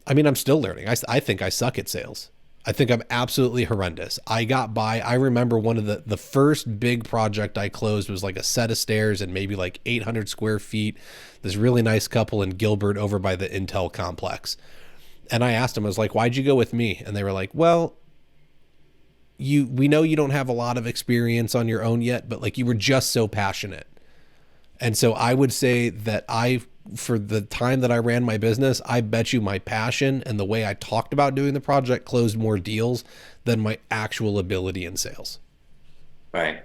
I mean, I'm still learning. I think I suck at sales. I think I'm absolutely horrendous. I got by. I remember one of the first big project I closed was like a set of stairs and maybe like 800 square feet. This really nice couple in Gilbert over by the Intel complex. And I asked them, I was like, why'd you go with me? And they were like, well, we know you don't have a lot of experience on your own yet, but like you were just so passionate. And so I would say that for the time that I ran my business, I bet you my passion and the way I talked about doing the project closed more deals than my actual ability in sales. right.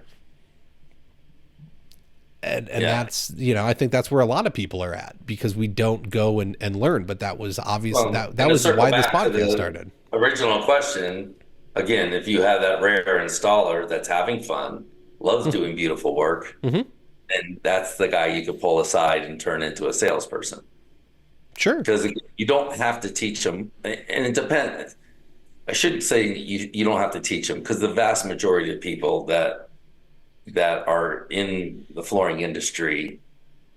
And Yeah. that's, I think that's where a lot of people are at, because we don't go and learn. But that was obvious. Well, That and to was circle why this back to podcast the started. original question, again, if you have that rare installer that's having fun, loves doing beautiful work, Mm-hmm. and that's the guy you could pull aside and turn into a salesperson. Sure. Because you don't have to teach them, and it depends. I shouldn't say you don't have to teach them, because the vast majority of people that are in the flooring industry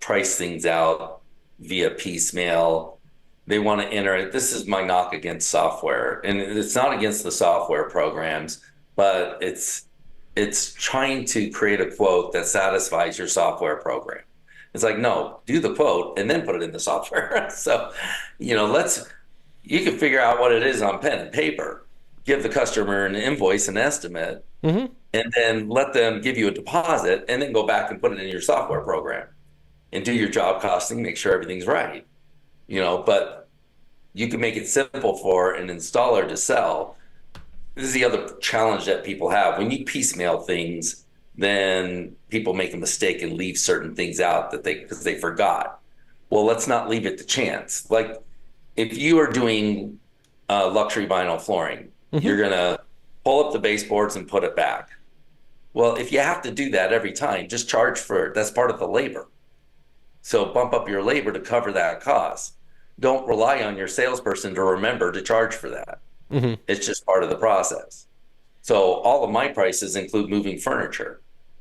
price things out via piecemeal. They want to enter it. This is my knock against software, and it's not against the software programs, but it's trying to create a quote that satisfies your software program. It's like, no, do the quote and then put it in the software. So, you can figure out what it is on pen and paper, give the customer an invoice, an estimate, Mm-hmm. and then let them give you a deposit, and then go back and put it in your software program and do your job costing, make sure everything's right. But you can make it simple for an installer to sell. This is the other challenge that people have. When you piecemeal things, then people make a mistake and leave certain things out because they forgot. Well, let's not leave it to chance. Like if you are doing luxury vinyl flooring, Mm-hmm. you're gonna pull up the baseboards and put it back. Well, if you have to do that every time, just charge for it. That's part of the labor. So bump up your labor to cover that cost. Don't rely on your salesperson to remember to charge for that. Mm-hmm. It's just part of the process. So all of my prices include moving furniture,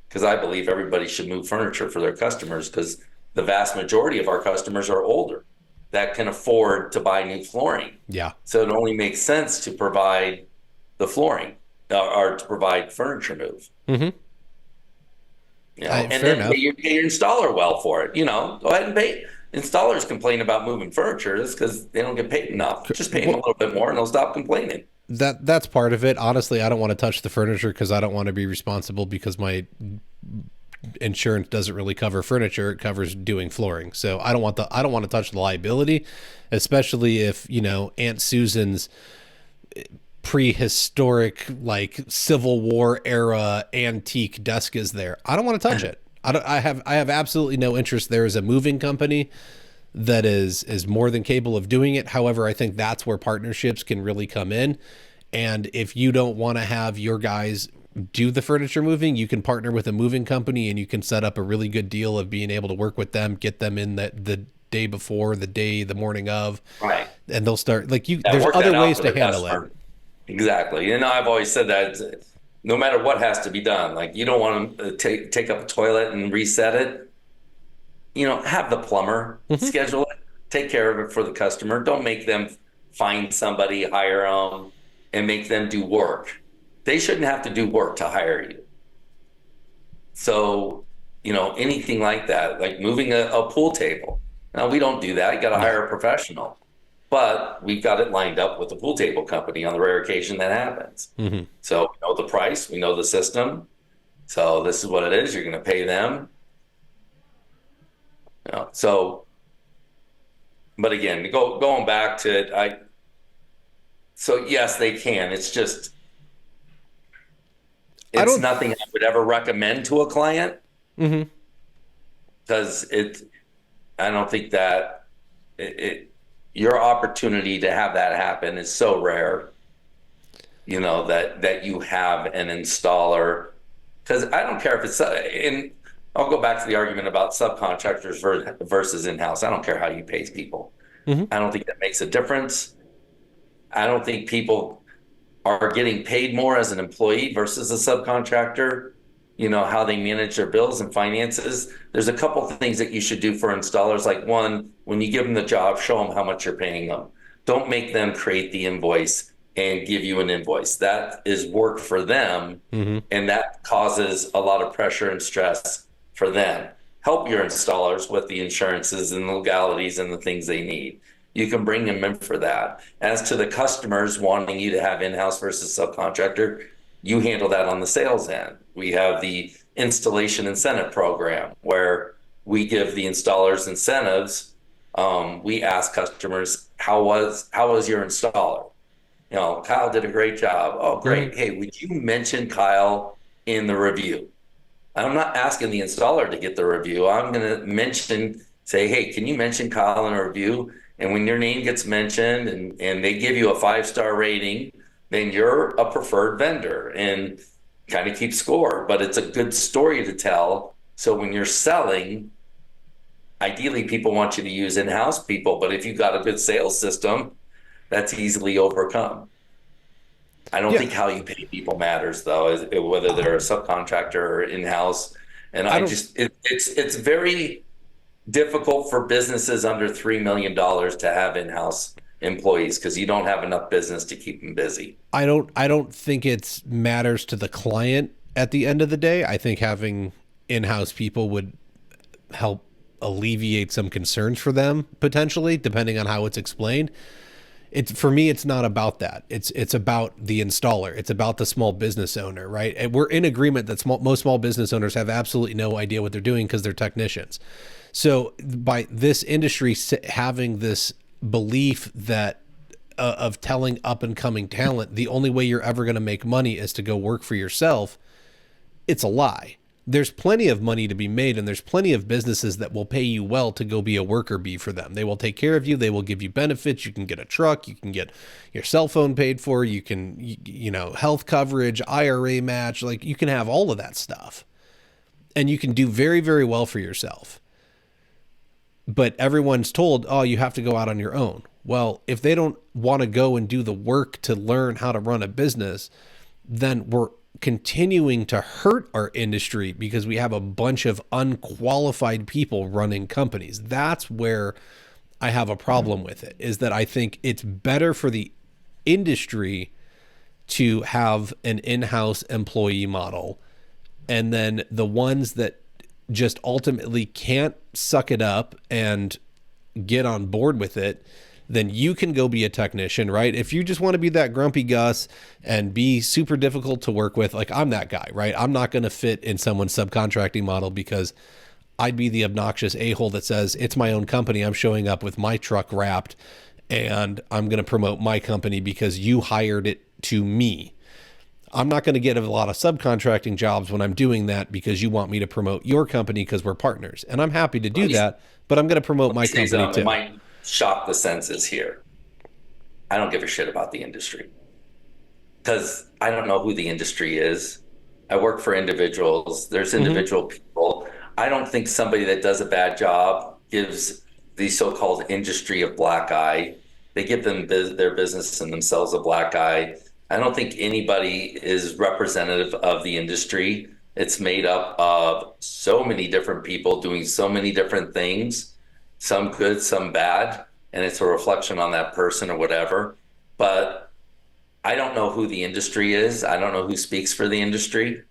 because I believe everybody should move furniture for their customers, because the vast majority of our customers are older that can afford to buy new flooring. Yeah. So it only makes sense to provide the flooring or to provide furniture move. Mm-hmm. And Fair then enough. pay your installer well for it. Go ahead and pay. Installers complain about moving furniture. That's because they don't get paid enough. Just pay them a little bit more and they'll stop complaining. That's part of it. Honestly, I don't want to touch the furniture because I don't want to be responsible, because my insurance doesn't really cover furniture. It covers doing flooring. So I don't want to touch the liability, especially if, Aunt Susan's prehistoric, like Civil War era antique desk is there. I don't want to touch it. I have absolutely no interest. There is a moving company that is more than capable of doing it. However, I think that's where partnerships can really come in. And if you don't want to have your guys do the furniture moving, you can partner with a moving company and you can set up a really good deal of being able to work with them, get them in the day before, the morning of, Right. and they'll start like you. Yeah, There's work other that out ways for to the handle it. customer. Exactly. And I've always said that no matter what has to be done, like you don't want to take up a toilet and reset it. Have the plumber schedule it, take care of it for the customer. Don't make them find somebody, hire them, and make them do work. They shouldn't have to do work to hire you. So, anything like that, like moving a pool table. Now, we don't do that. You got to hire a professional. But we've got it lined up with the pool table company on the rare occasion that happens. So we know the price, we know the system. So this is what it is. You're going to pay them. But again, going back to it, so yes, they can. It's nothing I would ever recommend to a client because I don't think that your opportunity to have that happen is so rare, that you have an installer. Because I don't care if it's I'll go back to the argument about subcontractors versus in-house. I don't care how you pay people. I don't think that makes a difference. I don't think people are getting paid more as an employee versus a subcontractor. How they manage their bills and finances. There's a couple of things that you should do for installers. Like one, when you give them the job, show them how much you're paying them. Don't make them create the invoice and give you an invoice. That is work for them, and that causes a lot of pressure and stress for them. Help your installers with the insurances and legalities and the things they need. You can bring them in for that. As to the customers wanting you to have in-house versus subcontractor, you handle that on the sales end. We have the installation incentive program where we give the installers incentives. We ask customers, how was your installer? Kyle did a great job. Oh, great. Hey, would you mention Kyle in the review? I'm not asking the installer to get the review. I'm going to say, hey, can you mention Kyle in a review? And when your name gets mentioned and they give you a 5-star rating, then you're a preferred vendor and kind of keep score. But it's a good story to tell. So when you're selling, ideally people want you to use in-house people. But if you've got a good sales system, that's easily overcome. I don't think how you pay people matters, though, whether they're a subcontractor or in-house. And it's very difficult for businesses under $3 million to have in-house employees because you don't have enough business to keep them busy. I don't think it matters to the client at the end of the day. I think having in-house people would help alleviate some concerns for them potentially, depending on how it's explained. For me, it's not about that. It's about the installer. It's about the small business owner, right? And we're in agreement that most small business owners have absolutely no idea what they're doing because they're technicians. So by this industry having this belief that of telling up and coming talent, the only way you're ever going to make money is to go work for yourself, it's a lie. There's plenty of money to be made, and there's plenty of businesses that will pay you well to go be a worker bee for them. They will take care of you. They will give you benefits. You can get a truck. You can get your cell phone paid for. You can, health coverage, IRA match. Like you can have all of that stuff, and you can do very, very well for yourself. But everyone's told, oh, you have to go out on your own. Well, if they don't want to go and do the work to learn how to run a business, then we're continuing to hurt our industry because we have a bunch of unqualified people running companies. That's where I have a problem with it, is that I think it's better for the industry to have an in-house employee model. And then the ones that just ultimately can't suck it up and get on board with it, then you can go be a technician, right? If you just want to be that grumpy Gus and be super difficult to work with, like I'm that guy, right? I'm not going to fit in someone's subcontracting model because I'd be the obnoxious a-hole that says, it's my own company. I'm showing up with my truck wrapped and I'm going to promote my company because you hired it to me. I'm not going to get a lot of subcontracting jobs when I'm doing that because you want me to promote your company because we're partners. And I'm happy to do that, but I'm going to promote my company too. It might shock the senses here. I don't give a shit about the industry because I don't know who the industry is. I work for individuals. There's Hmm. individual people. I don't think somebody that does a bad job gives the so-called industry a black eye. They give them their business and themselves a black eye. I don't think anybody is representative of the industry. It's made up of so many different people doing so many different things, some good, some bad, and it's a reflection on that person or whatever. But I don't know who the industry is. I don't know who speaks for the industry.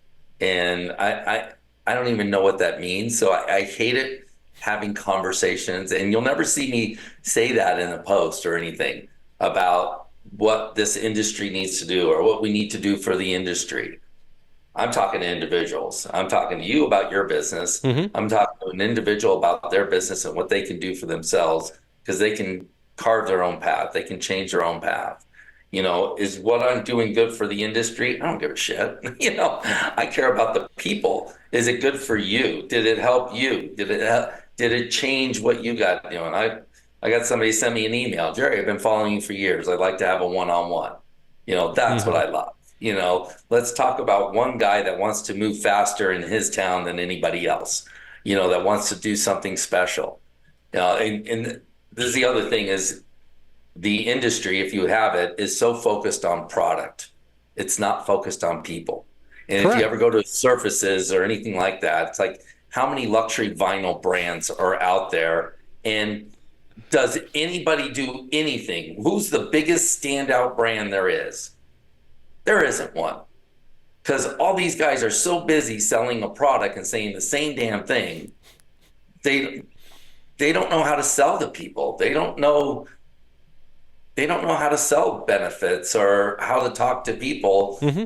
And I don't even know what that means. So I hate it having conversations. And you'll never see me say that in a post or anything about what this industry needs to do or what we need to do for the industry. I'm talking to individuals. I'm talking to you about your business. Hmm. I'm talking to an individual about their business and what they can do for themselves because they can carve their own path. They can change their own path. Is what I'm doing good for the industry? I don't give a shit. I care about the people. Is it good for you? Did it help you? Did it change what you got doing? I got somebody send me an email. Jerry, I've been following you for years. I'd like to have a one-on-one. That's what Hmm. I love. Let's talk about one guy that wants to move faster in his town than anybody else, that wants to do something special. And this is the other thing is the industry, if you have it, is so focused on product. It's not focused on people. And if you Correct. ever go to surfaces or anything like that, it's like how many luxury vinyl brands are out there? And does anybody do anything? Who's the biggest standout brand there is? There isn't one. Because all these guys are so busy selling a product and saying the same damn thing. They they don't know how to sell to people. They don't know how to sell benefits or how to talk to people. Hmm.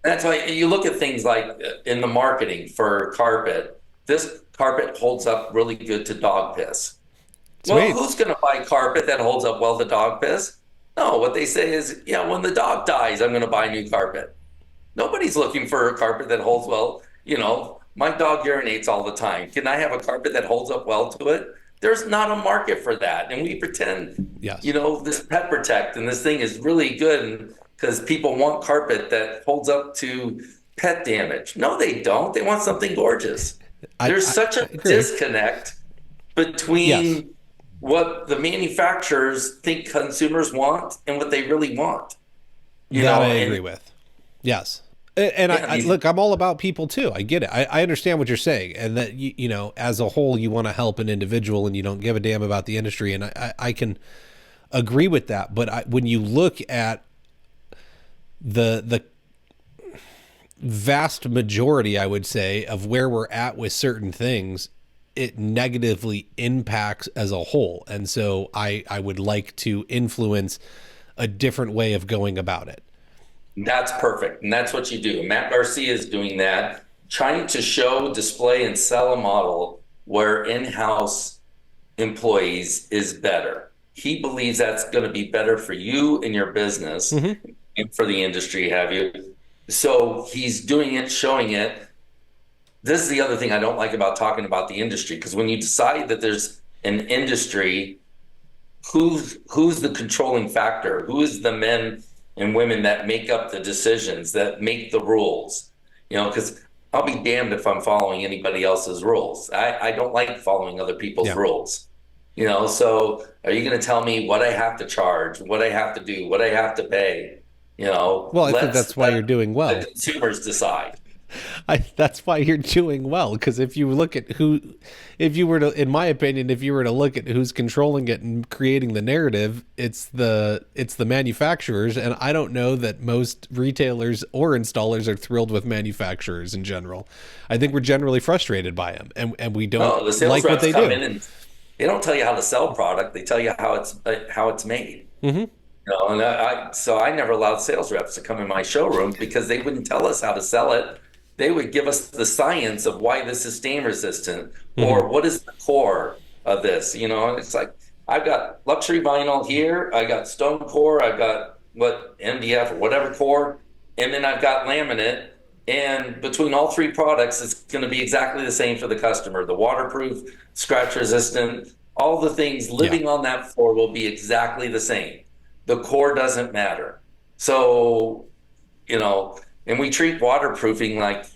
That's why you look at things like in the marketing for carpet. This carpet holds up really good to dog piss. Well, Sweet. who's going to buy carpet that holds up well to dog piss? No, what they say is, yeah, when the dog dies, I'm going to buy new carpet. Nobody's looking for a carpet that holds well. My dog urinates all the time. Can I have a carpet that holds up well to it? There's not a market for that. And we pretend, Yes. this pet protect and this thing is really good because people want carpet that holds up to pet damage. No, they don't. They want something gorgeous. I, There's I, such I a agree. disconnect Yes. between what the manufacturers think consumers want and what they really want. That I agree And with. Yes. And yeah, I look, I'm all about people too. I get it. I understand what you're saying. And that, as a whole, you want to help an individual and you don't give a damn about the industry. And I can agree with that. But when you look at the vast majority, I would say, of where we're at with certain things, it negatively impacts as a whole. And so I would like to influence a different way of going about it. that's perfect. And that's what you do. Matt Garcia is doing that, trying to show, display, and sell a model where in-house employees is better. He believes that's going to be better for you and your business Hmm. and for the industry, have you? So he's doing it, showing it. This is the other thing I don't like about talking about the industry, because when you decide that there's an industry, who's the controlling factor? Who is the men and women that make up the decisions, that make the rules? Because I'll be damned if I'm following anybody else's rules. I don't like following other people's Yeah. rules. So are you going to tell me what I have to charge, what I have to do, what I have to pay? Well, I think Let's that's why let you're doing the well. consumers decide. That's why you're doing well. Because if you look at if you were to, in my opinion, if you were to look at who's controlling it and creating the narrative, it's the manufacturers. And I don't know that most retailers or installers are thrilled with manufacturers in general. I think we're generally frustrated by them, and we don't No, the sales like what reps they come do. in and they don't tell you how to sell product. They tell you how it's made. Hmm. And so I never allowed sales reps to come in my showroom because they wouldn't tell us how to sell it. They would give us the science of why this is stain resistant Hmm. or what is the core of this. And it's like I've got luxury vinyl here, I got stone core, I've got what MDF or whatever core, and then I've got laminate. And between all three products, it's going to be exactly the same for the customer. The waterproof, scratch resistant, all the things Yeah. living on that floor will be exactly the same. The core doesn't matter. So, you know, And we treat waterproofing like,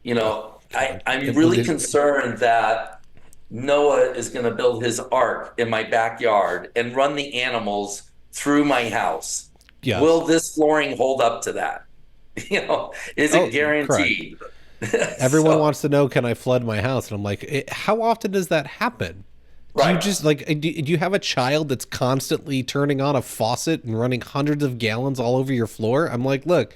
Oh God. I'm really concerned that Noah is going to build his ark in my backyard and run the animals through my house. Yes. Will this flooring hold up to that? Is it Oh, correct. guaranteed? Everyone So, wants to know, can I flood my house? And I'm like, how often does that happen? Do you right. just like, do you have a child that's constantly turning on a faucet and running hundreds of gallons all over your floor? I'm like, look,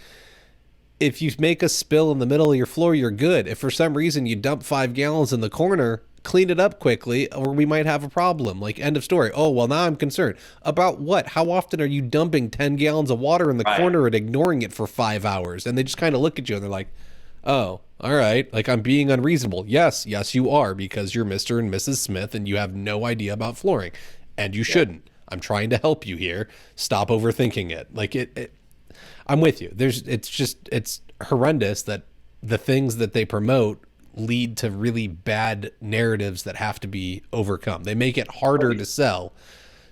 if you make a spill in the middle of your floor, you're good. If for some reason you dump 5 gallons in the corner, clean it up quickly, or we might have a problem. Like, end of story. Oh, well, now I'm concerned. About what? How often are you dumping 10 gallons of water in the Right. corner and ignoring it for 5 hours? And they just kind of look at you and they're like, oh, all right. Like, I'm being unreasonable. Yes, yes, you are, because you're Mr. and Mrs. Smith and you have no idea about flooring. And you Yeah. shouldn't. I'm trying to help you here. Stop overthinking it. Like, I'm with you. It's horrendous that the things that they promote lead to really bad narratives that have to be overcome. They make it harder to sell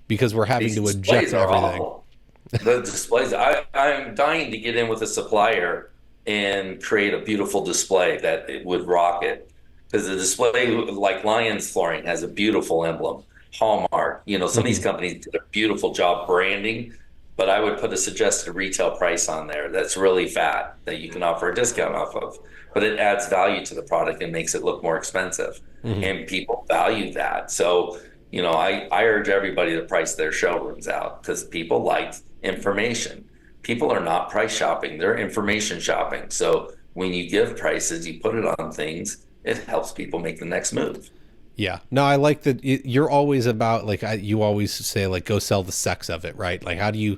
because we're having These to object displays to are everything. awful. The displays, I'm dying to get in with a supplier and create a beautiful display that it would rock it. Because the display, like Lions Flooring, has a beautiful emblem, Hallmark. Some of these Mhm. companies did a beautiful job branding, but I would put a suggested retail price on there that's really fat that you can offer a discount off of. But it adds value to the product and makes it look more expensive. Mhm. And people value that. So, I urge everybody to price their showrooms out because people like information. People are not price shopping, they're information shopping. So when you give prices, you put it on things, it helps people make the next move. Yeah. No, I like that you're always about like you always say like go sell the sex of it, right? Like how do you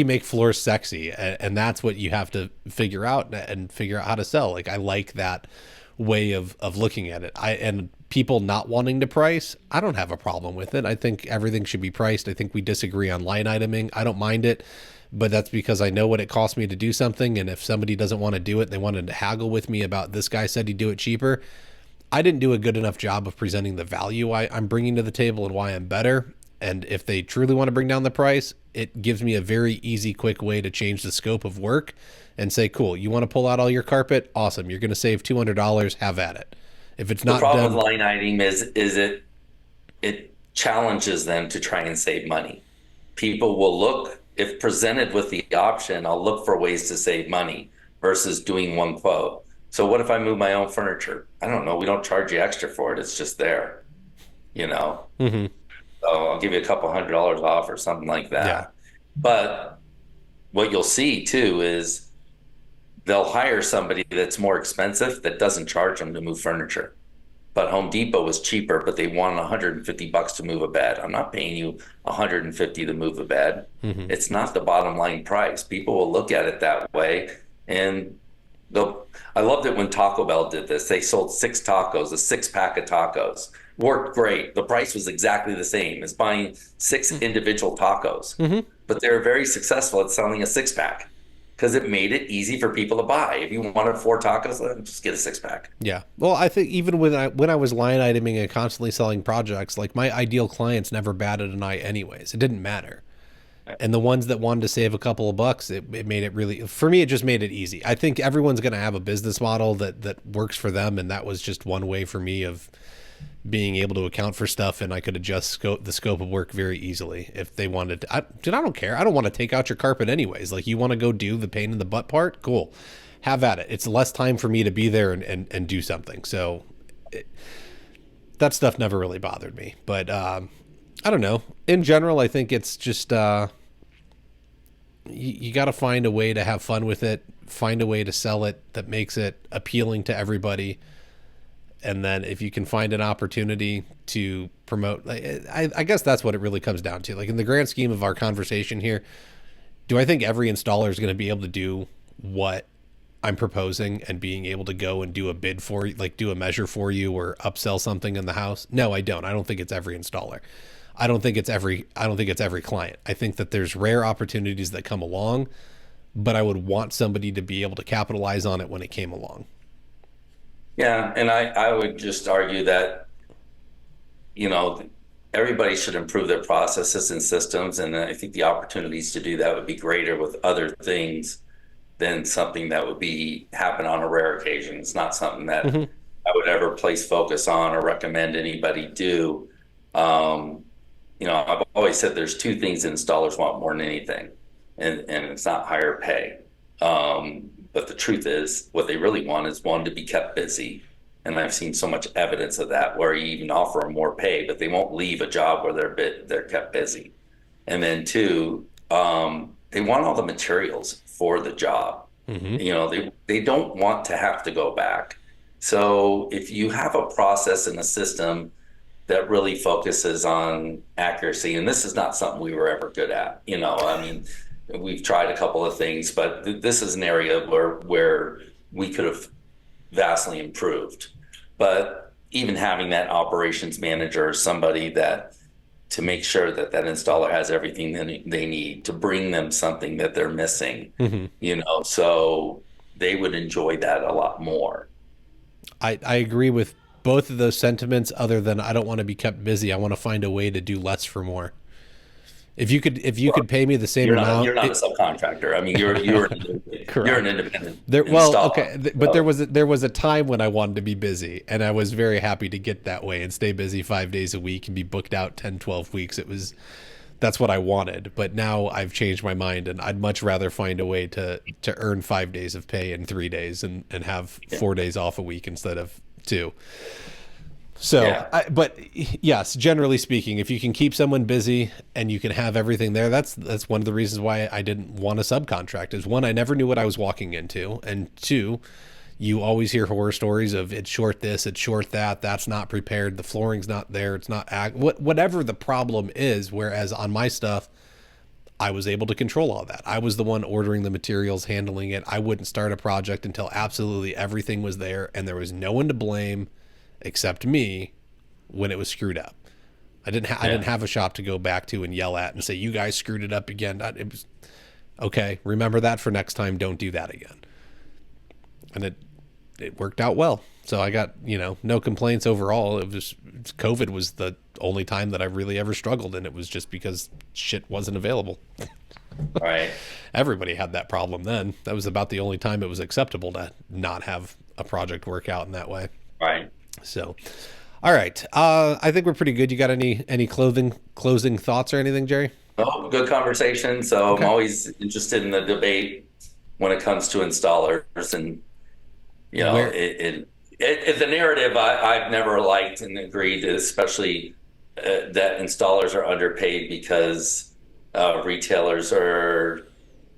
make floors sexy? And that's what you have to figure out and figure out how to sell. Like I like that way of looking at it. And people not wanting to price, I don't have a problem with it. I think everything should be priced. I think we disagree on line iteming. I don't mind it, but that's because I know what it costs me to do something. And if somebody doesn't want to do it, they wanted to haggle with me about this guy said he'd do it cheaper. I didn't do a good enough job of presenting the value I'm bringing to the table and why I'm better. And if they truly want to bring down the price, it gives me a very easy, quick way to change the scope of work and say, cool, you want to pull out all your carpet? Awesome. You're going to save $200. Have at it. If it's The not problem with done, line item is it challenges them to try and save money. People will look, if presented with the option, I'll look for ways to save money versus doing one quote. So what if I move my own furniture? I don't know. We don't charge you extra for it. It's just there, you know. mm-hmm, So I'll give you a couple $100 off or something like yeah, that. But what you'll see too is they'll hire somebody that's more expensive that doesn't charge them to move furniture. But Home Depot was cheaper, but they want $150 to move a bed. I'm not paying you $150 to move a bed. mm-hmm, It's not the bottom line price. People will look at it that way. And I loved it when Taco Bell did this. They sold six tacos, a 6-pack of tacos. Worked great. The price was exactly the same as buying six individual tacos. mm-hmm. But they were very successful at selling a 6-pack because it made it easy for people to buy. If you wanted 4 tacos, just get a 6-pack. Yeah. Well, I think even when I was line iteming and constantly selling projects, like my ideal clients never batted an eye anyways. It didn't matter. And the ones that wanted to save a couple of bucks, it made it really, for me, it just made it easy. I think everyone's going to have a business model that works for them. And that was just one way for me of being able to account for stuff. And I could adjust the scope of work very easily if they wanted to. I don't care. I don't want to take out your carpet anyways. Like you want to go do the pain in the butt part? Cool. Have at it. It's less time for me to be there and do something. So that stuff never really bothered me. But I don't know. In general, I think it's just you got to find a way to have fun with it, find a way to sell it that makes it appealing to everybody. And then if you can find an opportunity to promote, I guess that's what it really comes down to. Like in the grand scheme of our conversation here, do I think every installer is going to be able to do what I'm proposing and being able to go and do a bid for you, like do a measure for you or upsell something in the house? No, I don't. I don't think it's every installer. I don't think it's every client. I think that there's rare opportunities that come along, but I would want somebody to be able to capitalize on it when it came along. Yeah, and I would just argue that, you know, everybody should improve their processes and systems, and I think the opportunities to do that would be greater with other things than something that would be happen on a rare occasion. It's not something that Mm-hmm. I would ever place focus on or recommend anybody do. Um, I've always said there's two things installers want more than anything, and it's not higher pay. But the truth is, what they really want is one, to be kept busy. And I've seen so much evidence of that, where you even offer them more pay, but they won't leave a job where they're kept busy. And then two, they want all the materials for the job. Mm-hmm. They don't want to have to go back. So if you have a process and a system that really focuses on accuracy, and this is not something we were ever good at, I mean, we've tried a couple of things, but this is an area where we could have vastly improved. But even having that operations manager, somebody that to make sure that installer has everything they need, to bring them something that they're missing, so they would enjoy that a lot more. I agree with both of those sentiments, other than I don't want to be kept busy. I want to find a way to do less for more. If you could pay me the same amount, you're not a subcontractor. I mean, you're an independent installer. Well, okay, but there was a time when I wanted to be busy, and I was very happy to get that way and stay busy 5 days a week and be booked out 10, 12 weeks. That's what I wanted. But now I've changed my mind, and I'd much rather find a way to earn 5 days of pay in 3 days and have 4 days off a week instead of 2. So, yeah. But yes, generally speaking, if you can keep someone busy and you can have everything there, that's one of the reasons why I didn't want to subcontract. Is one, I never knew what I was walking into, and two, you always hear horror stories of it's short this, it's short that, that's not prepared, the flooring's not there, it's not whatever the problem is. Whereas on my stuff, I was able to control all that. I was the one ordering the materials, handling it. I wouldn't start a project until absolutely everything was there, and there was no one to blame except me when it was screwed up. I didn't have a shop to go back to and yell at and say, you guys screwed it up again. It was okay. Remember that for next time. Don't do that again. And it worked out well. So I got, no complaints overall. COVID was the only time that I really ever struggled. And it was just because shit wasn't available. Right. Everybody had that problem then. That was about the only time it was acceptable to not have a project work out in that way. Right. So, all right. I think we're pretty good. You got any closing thoughts or anything, Jerry? Oh, good conversation. So okay. I'm always interested in the debate when it comes to installers, and the narrative I've never liked and agreed, especially that installers are underpaid because retailers are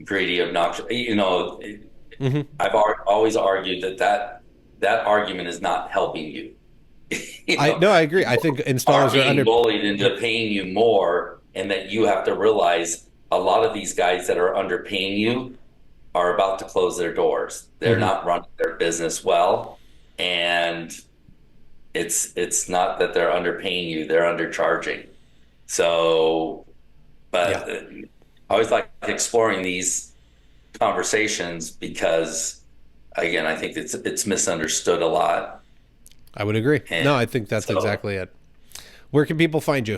greedy, obnoxious. Mm-hmm. I've always argued that argument is not helping you. I agree. I think installers are being bullied into paying you more, and that you have to realize a lot of these guys that are underpaying you are about to close their doors. They're mm-hmm. not running their business well, and it's not that they're underpaying you; they're undercharging. So, but I always like exploring these conversations because, again, I think it's misunderstood a lot. I would agree. No, I think that's exactly it. Where can people find you?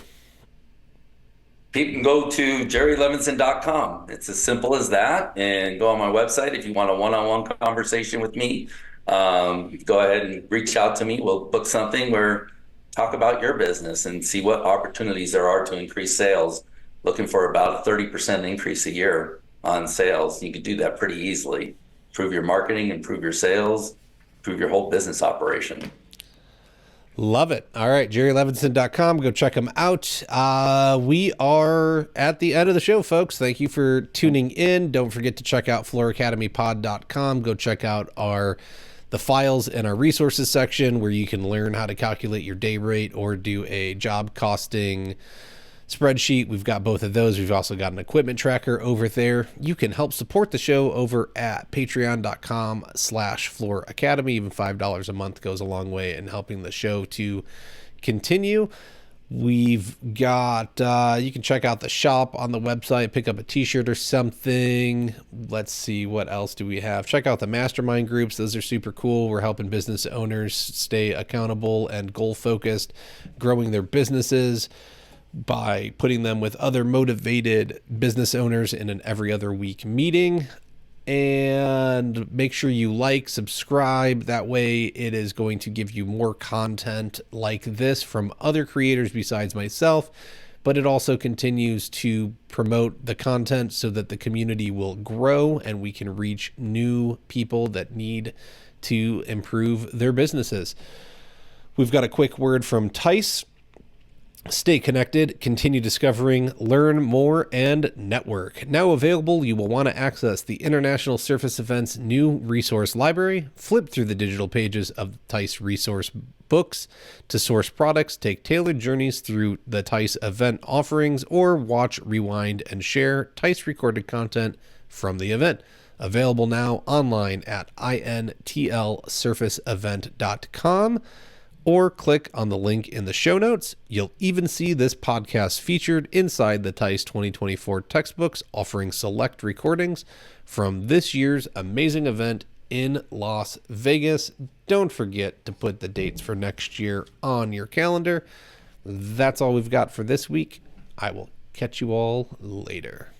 People can go to jerrylevinson.com. It's as simple as that. And go on my website if you want a one-on-one conversation with me. Go ahead and reach out to me. We'll book something where talk about your business and see what opportunities there are to increase sales. Looking for about a 30% increase a year on sales. You could do that pretty easily. Improve your marketing, improve your sales, improve your whole business operation. Love it. All right, jerrylevinson.com. Go check them out. We are at the end of the show, folks. Thank you for tuning in. Don't forget to check out flooracademypod.com. Go check out the files in our resources section where you can learn how to calculate your day rate or do a job costing spreadsheet. We've got both of those. We've also got an equipment tracker over there. You can help support the show over at patreon.com/Floor Academy. Even $5 a month goes a long way in helping the show to continue. We've got, you can check out the shop on the website, pick up a t-shirt or something. Let's see, what else do we have? Check out the mastermind groups. Those are super cool. We're helping business owners stay accountable and goal focused, growing their businesses by putting them with other motivated business owners in an every other week meeting. and make sure you like, subscribe. That way it is going to give you more content like this from other creators besides myself, but it also continues to promote the content so that the community will grow and we can reach new people that need to improve their businesses. We've got a quick word from Tice. Stay connected, continue discovering, learn more, and network. Now available, you will want to access the International Surface Events new resource library, flip through the digital pages of Tice resource books to source products, take tailored journeys through the Tice event offerings, or watch, rewind, and share Tice recorded content from the event. Available now online at intlsurfaceevent.com. or click on the link in the show notes. You'll even see this podcast featured inside the Tice 2024 textbooks, offering select recordings from this year's amazing event in Las Vegas. Don't forget to put the dates for next year on your calendar. That's all we've got for this week. I will catch you all later.